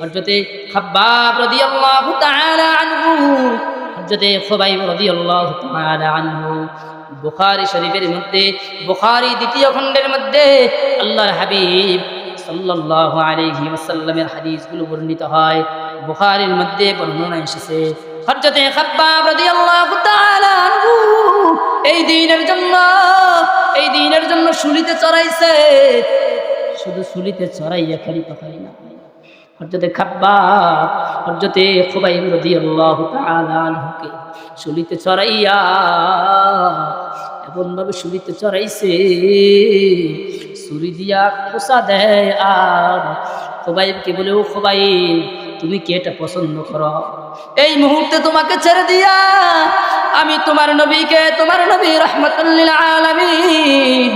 হযরতে খাব্বাব রাদিয়াল্লাহু তাআলা আনহু, হযরতে খুবাইব রাদিয়াল্লাহু তাআলা আনহু। বুখারী শরীফের মধ্যে, বুখারী দ্বিতীয় খণ্ডের মধ্যে আল্লাহর হাবিব সাল্লাল্লাহু আলাইহি ওয়াসাল্লামের হাদিসগুলো বর্ণিত হয়। বুখারীর মধ্যে বর্ণনা এসেছে, হযরতে খাব্বাব রাদিয়াল্লাহু তাআলা আনহু এই দ্বীনের জন্য শুলিতে চড়াইছে। শুধু শুলিতে চড়াইয়া খালি পাখাই না, হযরতে খাব্বাব, হযরতে খুবাইব রাদিয়াল্লাহু তাআলা আনহুকে শুলিতে চড়াইয়া এমন ভাবে শুলিতে চড়াইছে, ছুরি দিয়া খোঁচা দেয়। আর খুবাইবকে বলে, ও খুবাইব, তুমি কি এটা পছন্দ করো? এই মুহূর্তে তোমাকে ছেড়ে দিয়া আমি তোমার নবীকে, তোমার নবী রাহমাতুল লিল আলামিন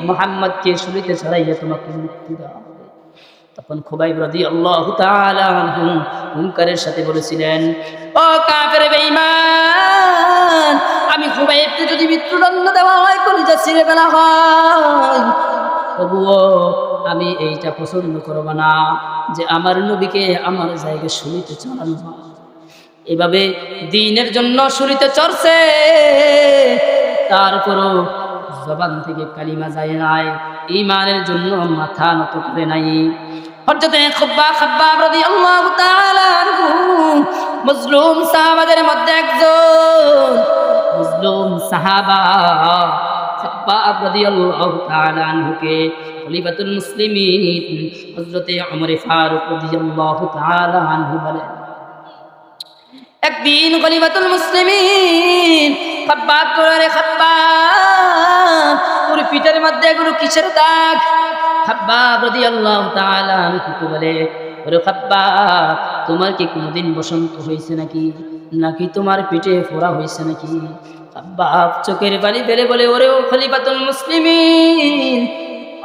মুহাম্মদকে শুলিতে চড়াইয়া তোমাকে মুক্তি দাও। তখন খুবাইব রাদিয়াল্লাহু তাআলা আনহু হুঙ্কারের সাথে বলেছিলেন, ও কাফের বেঈমান, আমি খুবাইবকে যদি মৃত্যুদণ্ড দেওয়া হয়, কলিজা ছিঁড়ে ফেলা হয়, তবুও আমি এইটা পছন্দ করব না যে আমার নবীকে আমার জায়গায় শুলিতে চড়ানো হয়। এভাবে দ্বীনের জন্য শুলিতে চড়ছে, তারপরও জবান থেকে কালিমা যায় নাই, ঈমানের জন্য মাথা নত করে নাই। হযরতে খাব্বাব রাদিয়াল্লাহু তাআলা আনহু মজলুম সাহাবাদের মধ্যে একজন, মজলুম সাহাবা খাব্বাব রাদিয়াল্লাহু তাআলা আনহুকে খলিফাতুল মুসলিমিন হযরতে ওমর ফারুক রাদিয়াল্লাহু তাআলা আনহু বলেন, একদিন খলিফাতুল মুসলিমিন খাব্বাব করে, খাব্বাব ওর পিঠের মধ্যে এগুলো কিসের দাগ? খাব্বাব রাদিয়াল্লাহু তাআলা আনহু বলে, ওরে খাব্বাব, তোমার কি কোনোদিন বসন্ত হয়েছে নাকি? নাকি তোমার পিঠে ফোড়া হয়েছে নাকি? খাব্বাব চোখের পানি ফেলে বলে, ওরে ও খলিফাতুল মুসলিমিন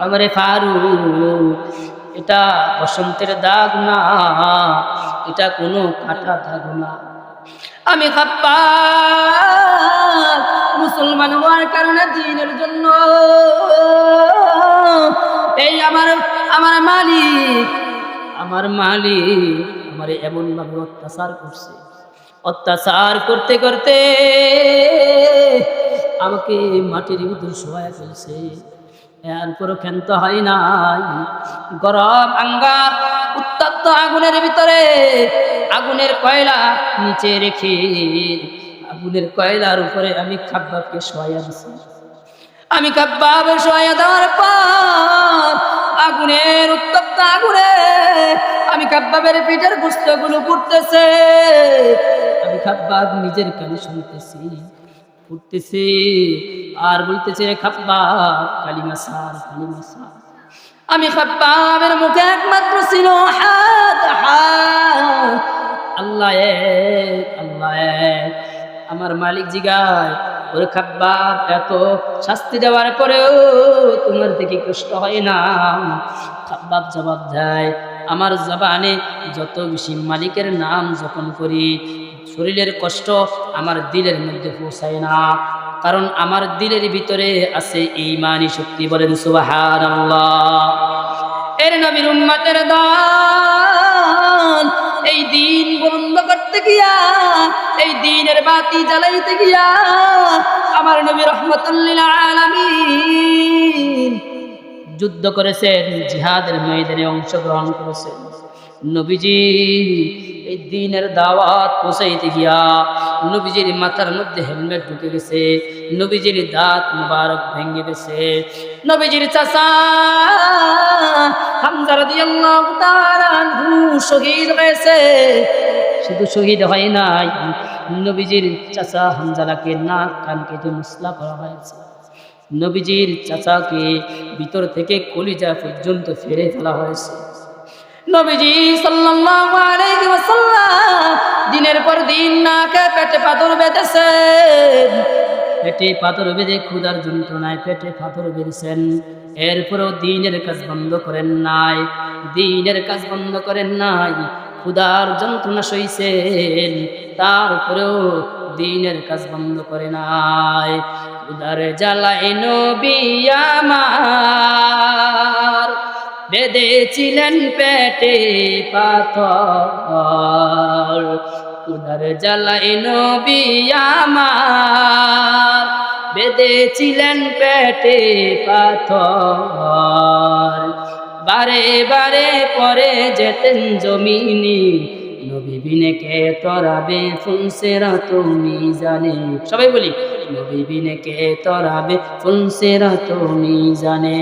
ওমর ফারুক, এটা বসন্তের দাগ না, এটা কোনো কাটা দাগ না। আমি খাব্বাব মুসলমান হওয়ার কারণে দ্বীনের জন্য এই আমার মালিক আমারে এমন ভাবে অত্যাচার করছে, অত্যাচার করতে করতে আমাকে মাটির ভিতর শোয়া ফেলছে। এরপরও ক্ষান্ত হয় নাই। গরম আঙ্গার উত্তপ্ত আগুনের ভিতরে আগুনের কয়লা নিচে রেখে আগুনের কয়লার উপরে আমি খাব্বাবকে শোয়া দিছি। আমি খাব্বাবের শোয়া দেওয়ার পর আগুনের উত্তপ্ত আগুনে আমি খাব্বাবের পিঠের গোশতগুলো পুড়তেছে। আমি খাব্বাব নিজের কানে শুনতেছি, উঠতেছে আর বলতেছে, খাব্বাব কালিমা সার, কালিমা সার। আমি খাব্বাবের মুখে একমাত্র ছিল হাত, আল্লাহ এক, আল্লাহ এক। আমার মালিক জিগায়, ওরে খাব্বাব, এত শাস্তি দেওয়ার পরেও তোমার থেকে কষ্ট হয় না? খাব্বাব জবাব দেয়, আমার জবানে যত বেশি মালিকের নাম যখন করি, শরীরের কষ্ট আমার দিলের মধ্যে পৌঁছায় না, কারণ আমার দিলের ভিতরে আছে ঈমানি শক্তি। বলেন সুবহানাল্লাহ। এর নবীর উম্মতের দল এই দিন বন্ধ করতে গিয়া, এই দিনের বাতি জ্বালাইতে গিয়া আমার নবী রাহমাতুল লিল আলামিন যুদ্ধ করেছেন, জিহাদের ময়দানে অংশগ্রহণ করেছেন। নবীজি এই দ্বীনের দাওয়াত পৌঁছাইতে গিয়া নবীজির মাথার মধ্যে হেলমেট ঢুকে গেছে, নবীজির দাঁত মুবারক ভেঙে গেছে। নবীজির চাচা হামজা রাদিয়াল্লাহু তাআলা আনহু শহীদ হয়েছে। শুধু শহীদ হয় নাই, নবীজির চাচা হামজাকে নাক কান কেটে মুসলা করা হয়েছে। নবীজির চাচাকে ভিতর থেকে কলিজা পর্যন্ত ফেরে ফেলা হয়েছে। নবীজি সাল্লাল্লাহু আলাইহি ওয়াসাল্লাম দিনের পর দিন নাকে পেটে পাথর বেঁধেছেন, পেটে পাথর বেঁধে ক্ষুধার যন্ত্রণায় পেটে পাথর বেঁধেছেন। এরপরেও দ্বীনের কাজ বন্ধ করেন নাই, দ্বীনের কাজ বন্ধ করেন নাই। ক্ষুধার যন্ত্রণা সইছেন, তারপরেও দ্বীনের কাজ বন্ধ করে নাই। ক্ষুধার জ্বালায় নবী আমার বেঁধেছিলেন পেটে পাথর। ক্ষুধার জ্বালায় নবী আমার বেঁধেছিলেন পেটে পাথর। বারে বারে পরে যেতেন জমিনে, নবী বিনে কে তরাবে ফুলসিরাত মিজানে। সবাই বলি, নবী বিনে কে তরাবে ফুলসিরাত মিজানে,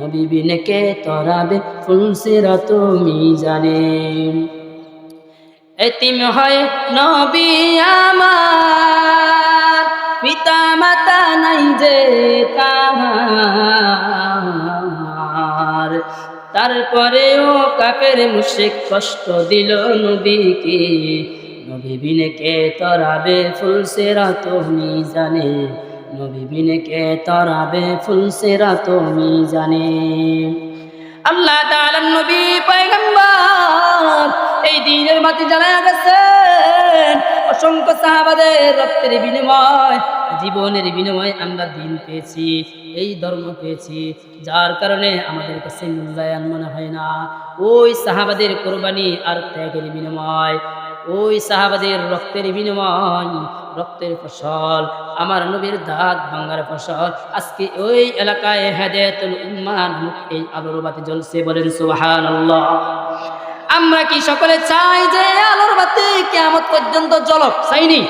নবী বিনে কে তরাবে ফুলসিরাত মিজানে। এতিম হয় নবী আমার, পিতা মাতা নাই যে তাহার। তারপরেও কাফের মুশরিক কষ্ট দিল নবীকে, নবী বিনে কে তরাবে ফুলসিরাত মিজানে, নবী বিনে কে তরাবে ফুলসিরাত মিজানে। আল্লাহ তাআলার নবী পয়গম্বর এই দ্বীনের বাতি জ্বালায়া গেছেন। অসংখ্য সাহাবাদের রক্তের বিনিময়, জীবনের বিনিময় আমরা দ্বীন পেয়েছি, এই ধর্ম পেয়েছি, যার কারণে আমাদের কাছে মূল্যায়ন মনে হয় না। ওই সাহাবাদের কোরবানি আর ত্যাগের বিনিময়, ওই সাহাবাদের রক্তের বিনিময়, রক্তের ফসল, আমার নবীর দাঁত ভাঙার ফসল, আজকে ওই এলাকায় হেদায়েতুল উম্মাহ নামক এই আলোর বাতি জ্বলছে। বলেন সুবহানাল্লাহ। আমরা কি সকলে চাই যে আলোর বাতি কিয়ামত পর্যন্ত জ্বলক? চাইনি?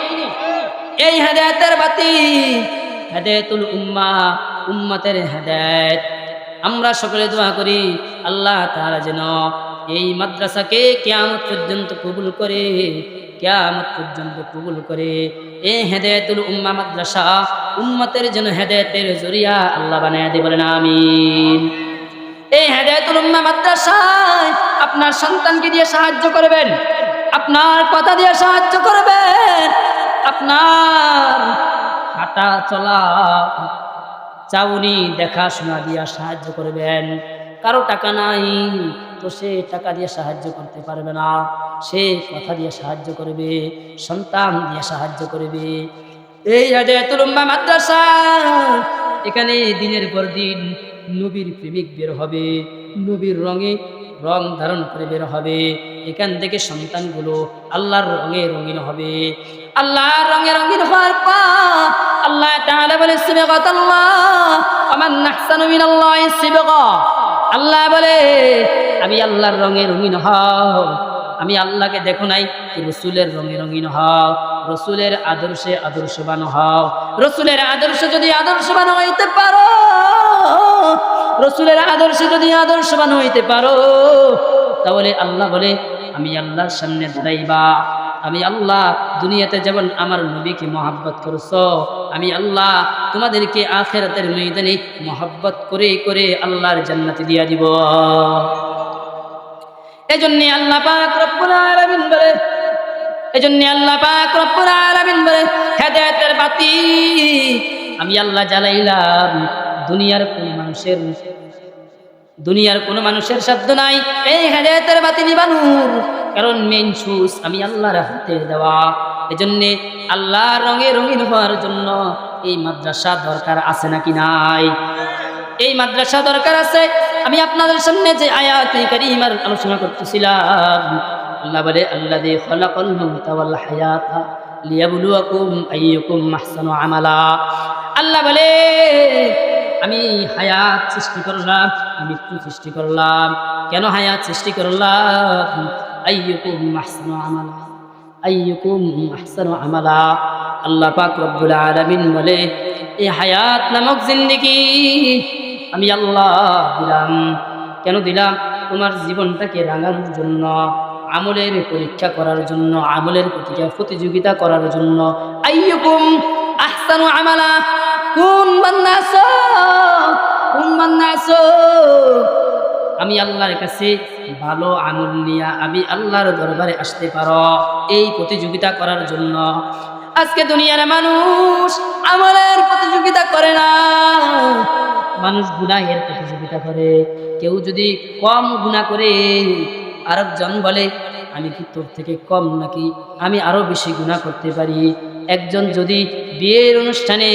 এই হেদায়েতের বাতি, হেদায়েতুল উম্মাহ, উম্মতের হেদায়েত। আমরা সকলে দোয়া করি আল্লাহ তাআলা যেন এই মাদ্রাসাকে কিয়ামত পর্যন্ত কবুল করে, কিয়ামত পর্যন্ত কবুল করে। এই হেদায়েতুল উম্মাহ মাদ্রাসা উম্মতের যেন হেদায়েতের জরিয়া আল্লাহ বানায় দেয়। বলেন আমিন। এই হেদায়েতুল উম্মাহ মাদ্রাসায় আপনার সন্তানকে দিয়ে সাহায্য করবেন, আপনার কথা দিয়ে সাহায্য করবেন, আপনার হাঁটা চলা চাউনি দেখাশোনা দিয়ে সাহায্য করবেন। কারো টাকা নাই তো সে টাকা দিয়ে সাহায্য করতে পারবে না, সে কথা দিয়ে সাহায্য করবে, সন্তান দিয়ে সাহায্য করবে। এই হেদায়েতুল উম্মাহ মাদ্রাসা, এখানে দিনের পর দিন নবীর প্রেমিক বের হবে, নবীর রঙে রং ধারণ করে বের হবে। এখান থেকে সন্তানগুলো আল্লাহর রঙে রঙিন হবে। আল্লাহর রঙে রঙিন হওয়ার পর আল্লাহ তাআলা বলে সিবগাতাল্লাহ ওয়া মান আহসানু মিনাল্লাহি সিবগা। আল্লাহ বলে আমি আল্লাহর রঙে রঙিন হও। আমি আল্লাহকে দেখো নাই, রসুলের রঙে রঙিন হও, রসুলের আদর্শে আদর্শবান হও। রসুলের আদর্শে যদি আদর্শবান হইতে পারো, রসুলের আদর্শে যদি আদর্শবান হইতে পারো, তাহলে আল্লাহ বলে আমি আল্লাহর সামনে দাঁড়াইবা। আমি আল্লাহ দুনিয়াতে যেমন আমার নবীকে মহব্বত করছো, আমি আল্লাহ তোমাদেরকে আখিরাতের ময়দানে মহব্বত করে করে আল্লাহর জান্নাতে দিয়া দিব। এজন্য আল্লাহ পাক রব্বুল আলামিন বলে, এজন্য আল্লাহ পাক রব্বুল আলামিন বলে হেদায়েতের বাতি আমি আল্লাহ জ্বালাইলাম। দুনিয়ার কোন মানুষের সাধ্য নাই এই হেদায়েতের বাতি নিবানোর, কারণ মেইন সুইচ আমি আল্লাহর হাতে দেওয়া। এজন্য আল্লাহর রঙে রঙিন হওয়ার জন্য এই মাদ্রাসা দরকার আছে নাকি নাই? এই মাদ্রাসা দরকার আছে। আমি আপনাদের সামনে যে আয়াতে কারিমার আলোচনা করতেছিলাম, আল্লাহ বলে আল্লাযী খালাকাল মাউতা ওয়াল হায়াতা লিয়াবলুয়াকুম আইয়ুকুম আহসানু আমালা। আল্লাহ বলে আমি হায়াত সৃষ্টি করলাম, মৃত্যু সৃষ্টি করলাম। কেন হায়াত সৃষ্টি করলাম? আইয়ুকুম আহসানু আমালা, আইয়ুকুম আহসানু আমালা। আল্লাহ পাক রব্বুল আলামিন বলে, এই হায়াত নামক জিন্দেগি আমি আল্লাহ দিলাম। কেন দিলাম? তোমার জীবনটাকে রাঙানোর জন্য, আমলের পরীক্ষা করার জন্য, আমলের প্রতিযোগিতা করার জন্য। আইয়ুকুম আহসানু আমালা, কোন বান্দা আছো, কোন বান্দা আছো আমি আল্লাহর কাছে ভালো আমল নিয়ে আমি আল্লাহর দরবারে আসতে পারো, এই প্রতিযোগিতা করার জন্য। আজকে দুনিয়ার মানুষ আমলের প্রতিযোগিতা করে না, মানুষ গুনাহের প্রতিযোগিতা করে। কেউ যদি কম গুনাহ করে, আরেকজন বলে আমি কি তোর থেকে কম নাকি, আমি আরো বেশি গুনাহ করতে পারি। একজন যদি বিয়ের অনুষ্ঠানে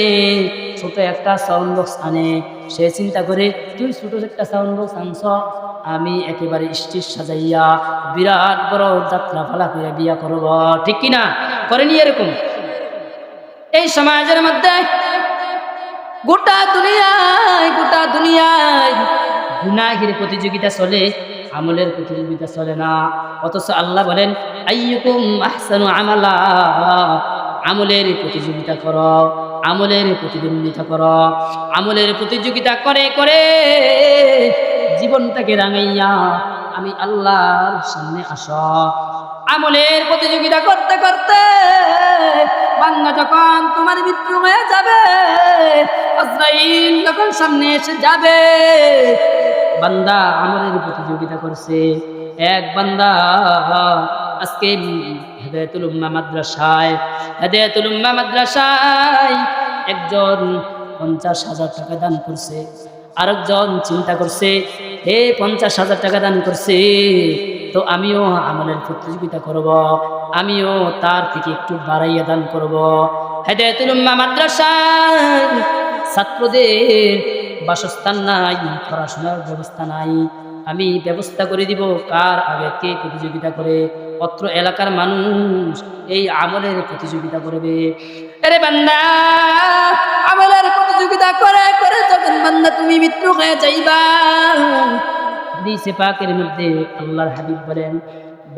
ছোট একটা সাউন্ড বক্স আনে, সে চিন্তা করে তুই ছোট একটা সাউন্ড বক্স আনছ, আমি একেবারে স্টেজ সাজাইয়া বিরাট বড় যাত্রা ফালা করে বিয়া করব। ঠিক কিনা? করেনি এরকম? এই সমাজের মধ্যে গোটা দুনিয়ায় গুনাহের প্রতিযোগিতা চলে, আমলের প্রতিযোগিতা চলে না। অথচ আল্লাহ বলেন আইয়ুকুম আহসানু আমালা, আমলের প্রতিযোগিতা করো, আমলের প্রতিদ্বন্দ্বিতা করো। আমলের প্রতিযোগিতা করে করে জীবনটাকে রাঙাইয়া আমি আল্লাহর সামনে আসো। আমলের প্রতিযোগিতা করতে করতে বান্দা যখন তোমার মৃত্যু হয়ে যাবে, আজরাইল যখন সামনে এসে যাবে, বান্দা আমলের প্রতিযোগিতা করছে। এক বান্দা আজকে হেদায়েতুল উম্মাহ মাদ্রাসায় একজন 50,000 টাকা দান করছে। আরেকজন চিন্তা করছে, হে 50,000 টাকা দান করছে, তো আমিও আমলের প্রতিযোগিতা করব, আমিও তার থেকে একটু বাড়াইয়া দান করব। হেদায়েতুল উম্মাহ মাদ্রাসার ছাত্রদের বাসস্থান নাই, পড়াশোনার ব্যবস্থা নাই, আমি ব্যবস্থা করে দিব। কার আগে কে প্রতিযোগিতা করে? অত্র এলাকার মানুষ এই আমলের প্রতিযোগিতা করবে। আরে বান্দা, আমলের প্রতিযোগিতা করে করে যখন বান্দা তুমি মৃত্যু হয়ে যাইবা, হাদিসে পাকের মধ্যে আল্লাহর হাবিব বলেন,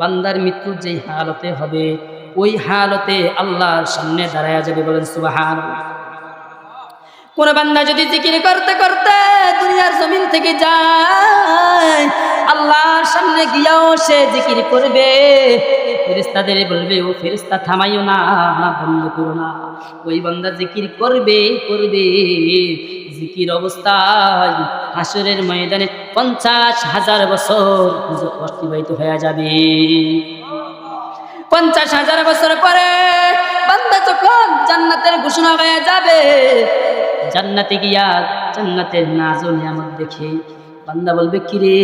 বান্দার মৃত্যু যেই হালতে হবে, ওই হালতে আল্লাহর সামনে দাঁড়ায়া যাবে। বলেন সুবহানাল্লাহ। কোন বান্দা যদি জিকির করতে করতে দুনিয়ার জমিন থেকে যায়, আল্লাহর সামনে গিয়াও সে জিকির করবে, ফেরেশতাদের বলবে, ও ফেরেশতা থামাইও না, বন্ধ করো না। ওই বান্দা জিকির করবে করবে, জিকির অবস্থায় হাসরের ময়দানে 50,000 বছর অতিবাহিত হয়ে যাবে। 50,000 বছর পরে বান্দা যখন জান্নাতের ঘোষণা হয়ে যাবে, জান্নাতে গিয়া জান্নাতের নাজুল নিয়ামত দেখে বান্দা বলবে, কিরে,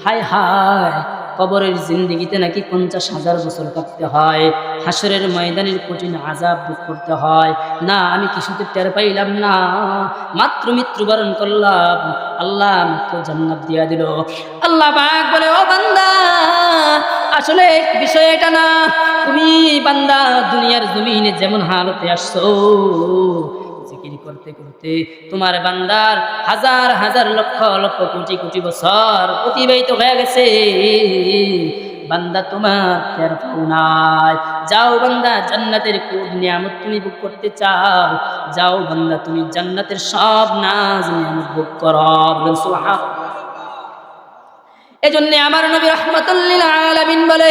হায় হায়, কবরের জিন্দেগিতে নাকি 50,000 বছর কাটতে হয়, হাসরের ময়দানের কঠিন আযাব ভোগ করতে হয়, না আমি কিছুতে টের পাইলাম না, মাত্র মৃত্যুবরণ করলাম, আল্লাহ মাত্র জান্নাত দিয়া দিল। আল্লাহ পাক বলে, ও বান্দা, আসলে বিষয় এটা না, তুমি বান্দা দুনিয়ার জমিনে যেমন হালতে আসছো, জিকির করতে করতে তোমার বান্দার হাজার হাজার লক্ষ লক্ষ কোটি কোটি বছর অতিবাহিত হয়ে গেছে, বান্দা তোমার টের পাও নাই। যাও বান্দা, জান্নাতের কোন নিয়ামত তুমি ভোগ করতে চাও, যাও বান্দা, তুমি জান্নাতের সব নাজ নিয়ামত ভোগ করো। বলেন সুবহানাল্লাহ। এজন্য আমার নবী রাহমাতুল লিল আলামিন বলে,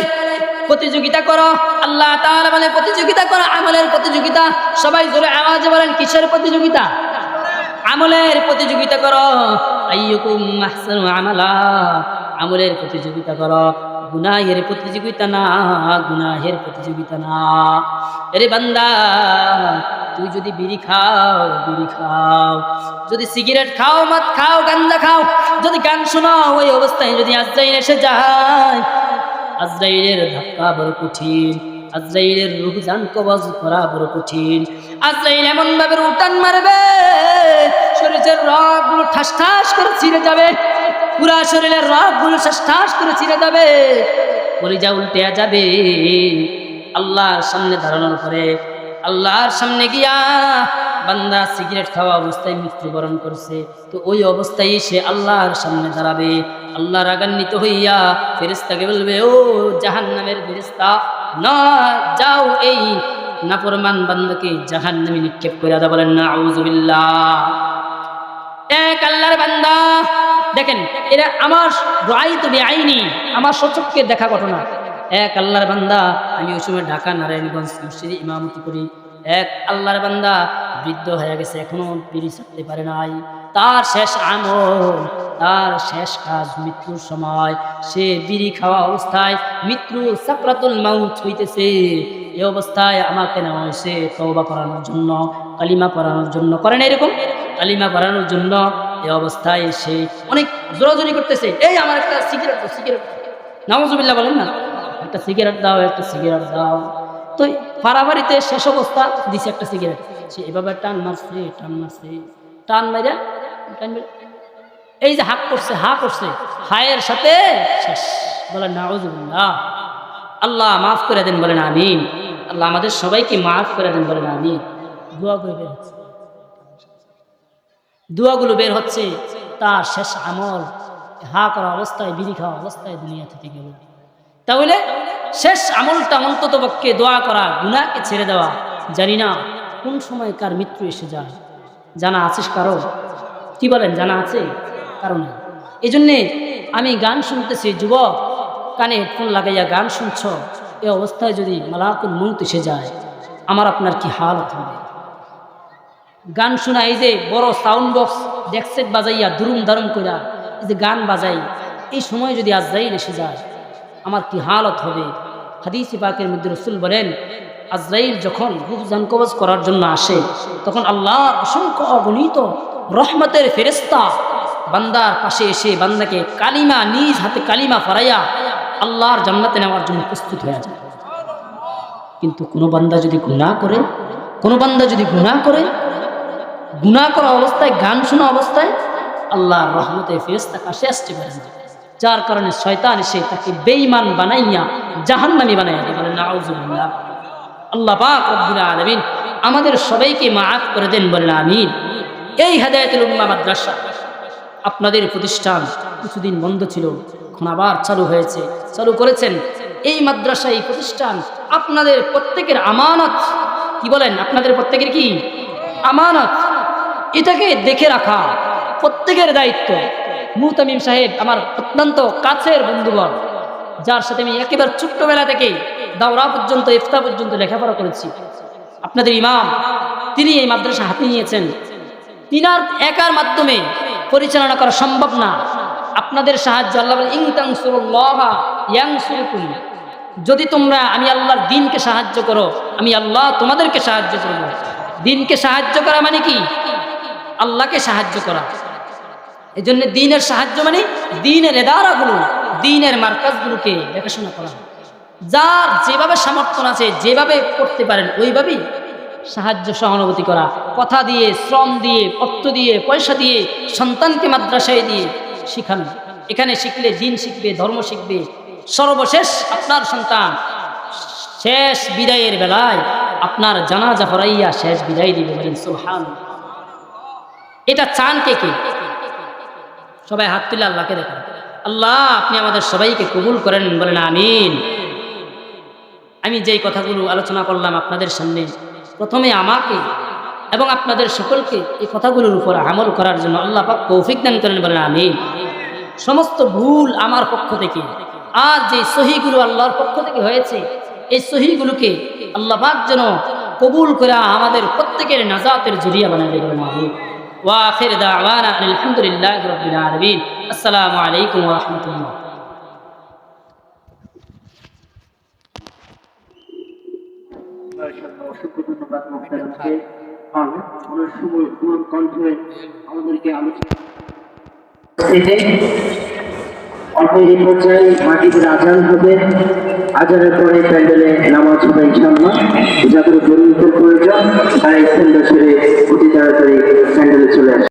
প্রতিযোগিতা করো। আল্লাহ তাআলা বলে প্রতিযোগিতা করো, আমলের প্রতিযোগিতা। সবাই জোরে আওয়াজে বলেন, কিসের প্রতিযোগিতা? আমলের প্রতিযোগিতা করো। আইয়ুকুম আহসানু আমালা, আমলের প্রতিযোগিতা করো, গুনাহের প্রতিযোগিতা না, গুনাহের প্রতিযোগিতা না। আরে বান্দা, তুই যদি বিড়ি খাও, বিড়ি খাও, যদি সিগারেট খাও, মদ খাও, গাঞ্জা খাও, যদি গান শোনো, ওই অবস্থায় যদি আজরাইল এসে যায়, আজরাইলের ধাক্কা বড় কঠিন, আজরাইলের রূহ জান কবজ করা বড় কঠিন। আজরাইল এমন ভাবে উঠান মারবে, শরীরের রগগুলো ঠাস ঠাস করে ছিঁড়ে যাবে, পুরা শরীরের রগগুলো ঠাস ঠাস করে ছিঁড়ে যাবে, কলিজা উল্টে যাবে। আল্লাহর সামনে দাঁড়ানোর পরে, আল্লাহর সামনে গিয়া বান্দা সিগারেট খাওয়া অবস্থায় মৃত্যুবরণ করছে, তো ওই অবস্থায় সে আল্লাহর সামনে দাঁড়াবে। আল্লাহ রাগান্বিত হইয়া ফেরেশতাকে বলবে, ও জাহান্নামের ফেরেশতা, না যাও এই নাফরমান বান্দাকে জাহান্নামে নিক্ষেপ করে দাও। বলেন নাউযুবিল্লাহ। এক আল্লাহর বান্দা, দেখেন এরা আমার রাআইতু বিআইনি, আমার সচক্ষে দেখা ঘটনা। এক আল্লাহর বান্দা, আমি ওই সময় ঢাকা নারায়ণগঞ্জ মসজিদে ইমামতি করি। এক আল্লাহর বান্দা বৃদ্ধ হয়ে গেছে, এখনো বিড়ি ছাড়তে পারে নাই। তার শেষ আমল, তার শেষ কাজ, মৃত্যুর সময় সে বিড়ি খাওয়া অবস্থায়, মৃত্যু সাকরাতুল মাউত হইতেছে, এই অবস্থায় আমাকে নেওয়া হয়েছে তওবা করানোর জন্য, কালিমা পড়ানোর জন্য। করেন এরকম কালিমা পড়ানোর জন্য। এই অবস্থায় সে অনেক জোরাজোরি করতেছে, এই আমার একটা সিগারেট দাও, সিগারেট। নাউযুবিল্লাহ বলেন না, একটা সিগারেট দাও, একটা সিগারেট দাও। তো পাড়াবাড়িতে শেষ অবস্থা দিছে একটা সিগারেট, সে এভাবে টান মারছে, টান মারছে, টান মাইরা এই যে হাক করছে, হা করছে, হায়ের সাথে শেষ। বলেন নাউযুবিল্লাহ। আল্লাহ মাফ করে দেন, বলেন আমিন। আল্লাহ আমাদের সবাইকে মাফ করে দেন, বলেন আমিন। দোয়া করে বের হচ্ছে, দোয়াগুলো বের হচ্ছে, তার শেষ আমল হা করা অবস্থায়, বিড়ি খাওয়া অবস্থায় দুনিয়া থেকে গেল। তাহলে শেষ আমলটা অন্তত পক্ষে দোয়া করা, গুনাহকে ছেড়ে দেওয়া। জানি না কোন সময় কার মৃত্যু এসে যায়, জানা আছে কারো? কি বলেন, জানা আছে কারণ? এই জন্যে আমি গান শুনতেছি, যুবক কানে হেডফোন লাগাইয়া গান শুনছ, এই অবস্থায় যদি মালাকুল মউত এসে যায়, আমার আপনার কি হালত হবে? গান শোনা, এই যে বড় সাউন্ড বক্স ডেকসেট বাজাইয়া দুরুম দারুম কইরা এই যে গান বাজাই, এই সময় যদি আজরাইল এসে যায়, আমার কি হালত হবে? হাদিস পাকের মধ্যে রাসূল বলেন, আজরাইল যখন রূহ জান কবজ করার জন্য আসে, তখন আল্লাহর অসংখ্য অগণিত রহমতের ফেরেশতা বান্দার পাশে এসে বান্দাকে কালিমা, নিজ হাতে কালিমা ফরাইয়া আল্লাহর জান্নাতে নেওয়ার জন্য প্রস্তুত হয়ে যায়। কিন্তু কোনো বান্দা যদি গুনাহ করে, কোনো বান্দা যদি গুনাহ করে, গুনাহ করা অবস্থায়, গান শোনা অবস্থায় আল্লাহর রহমতের ফেরেশতা কাছে আসতে পারে না, যার কারণে শয়তান এসে তাকে বেঈমান বানাইয়া জাহান্নামী বানাইয়া দেয়। বলেন নাউযুবিল্লাহ। আল্লাহ পাক রব্বুল আলামিন আমাদের সবাইকে মাফ করে দেন, বলেন আমিন। এই হেদায়েতুল উম্মাহ মাদ্রাসা আপনাদের প্রতিষ্ঠান কিছুদিন বন্ধ ছিল, এখন আবার চালু হয়েছে, চালু করেছেন। এই মাদ্রাসা, এই প্রতিষ্ঠান আপনাদের প্রত্যেকের আমানত। কি বলেন, আপনাদের প্রত্যেকের কি আমানত? এটাকে দেখে রাখা প্রত্যেকের দায়িত্ব। মুহতামিম সাহেব আমার অত্যন্ত কাছের বন্ধুবর, যার সাথে আমি একেবারে ছোট্টবেলা থেকে দাওরা পর্যন্ত, ইফতা পর্যন্ত লেখাপড়া করেছি। আপনাদের ইমাম, তিনি এই মাদ্রাসা হাতে নিয়েছেন। তিনার একার মাধ্যমে পরিচালনা করা সম্ভব না। আপনাদের সাহায্য, আল্লাহ বলেন ইন তানসুরুল্লাহ ইয়ানসুরকুম, যদি তোমরা আমি আল্লাহর দ্বীনকে সাহায্য করো, আমি আল্লাহ তোমাদেরকে সাহায্য করব। দ্বীনকে সাহায্য করা মানে কি? আল্লাহকে সাহায্য করা। এই জন্য দ্বীনের সাহায্য মানে দ্বীনের ইদারাগুলো, দ্বীনের মার্কাজগুলোকে দেখাশোনা করা। যার যেভাবে সামর্থ্য আছে, যেভাবে করতে পারেন ওইভাবেই সাহায্য সহানুভূতি করা, কথা দিয়ে, শ্রম দিয়ে, অর্থ দিয়ে, পয়সা দিয়ে, সন্তানকে মাদ্রাসায় দিয়ে শিখানো। এখানে শিখলে দ্বীন শিখবে, ধর্ম শিখবে। সর্বশেষ আপনার সন্তান শেষ বিদায়ের বেলায় আপনার জানাজা পড়াইয়া শেষ বিদায় দিবে। বলেন সুবহানাল্লাহ। এটা চান কে কে? সবাই হাত তুলে আল্লাহকে দেখান। আল্লাহ আপনি আমাদের সবাইকে কবুল করেন, বলেন আমিন। আমি যেই কথাগুলো আলোচনা করলাম আপনাদের সামনে, প্রথমে আমাকে এবং আপনাদের সকলকে এই কথাগুলোর উপর আমল করার জন্য আল্লাহ পাক তৌফিক দান করেন, বলেন আমিন। সমস্ত ভুল আমার পক্ষ থেকে, আর যে সহিগুলো আল্লাহর পক্ষ থেকে হয়েছে, এই সহিগুলোকে আল্লাহ পাক যেন কবুল করে আমাদের প্রত্যেকের নাজাতের জরিয়া বানায় দেবেন, বলেন আমিন। ওয়া আখির দাওয়ানা আলহামদুলিল্লাহি রাব্বিল আলামিন। আসসালামু আলাইকুম ওয়া রাহমাতুল্লাহ। অসংখ্য ধন্যবাদ মুখতারকে, অনেক সময় কোরআন কণ্ঠে আমাদেরকে আলোচনা অল্প পর্যায়ে মাটিতে আজান হবে। আজানের পরে প্যান্ডেলে নামাজ হবে ইনশাআল্লাহ। যাদের প্রয়োজন তারা স্থানটা ছেড়ে অতি তাড়াতাড়ি প্যান্ডেলে চলে আসে।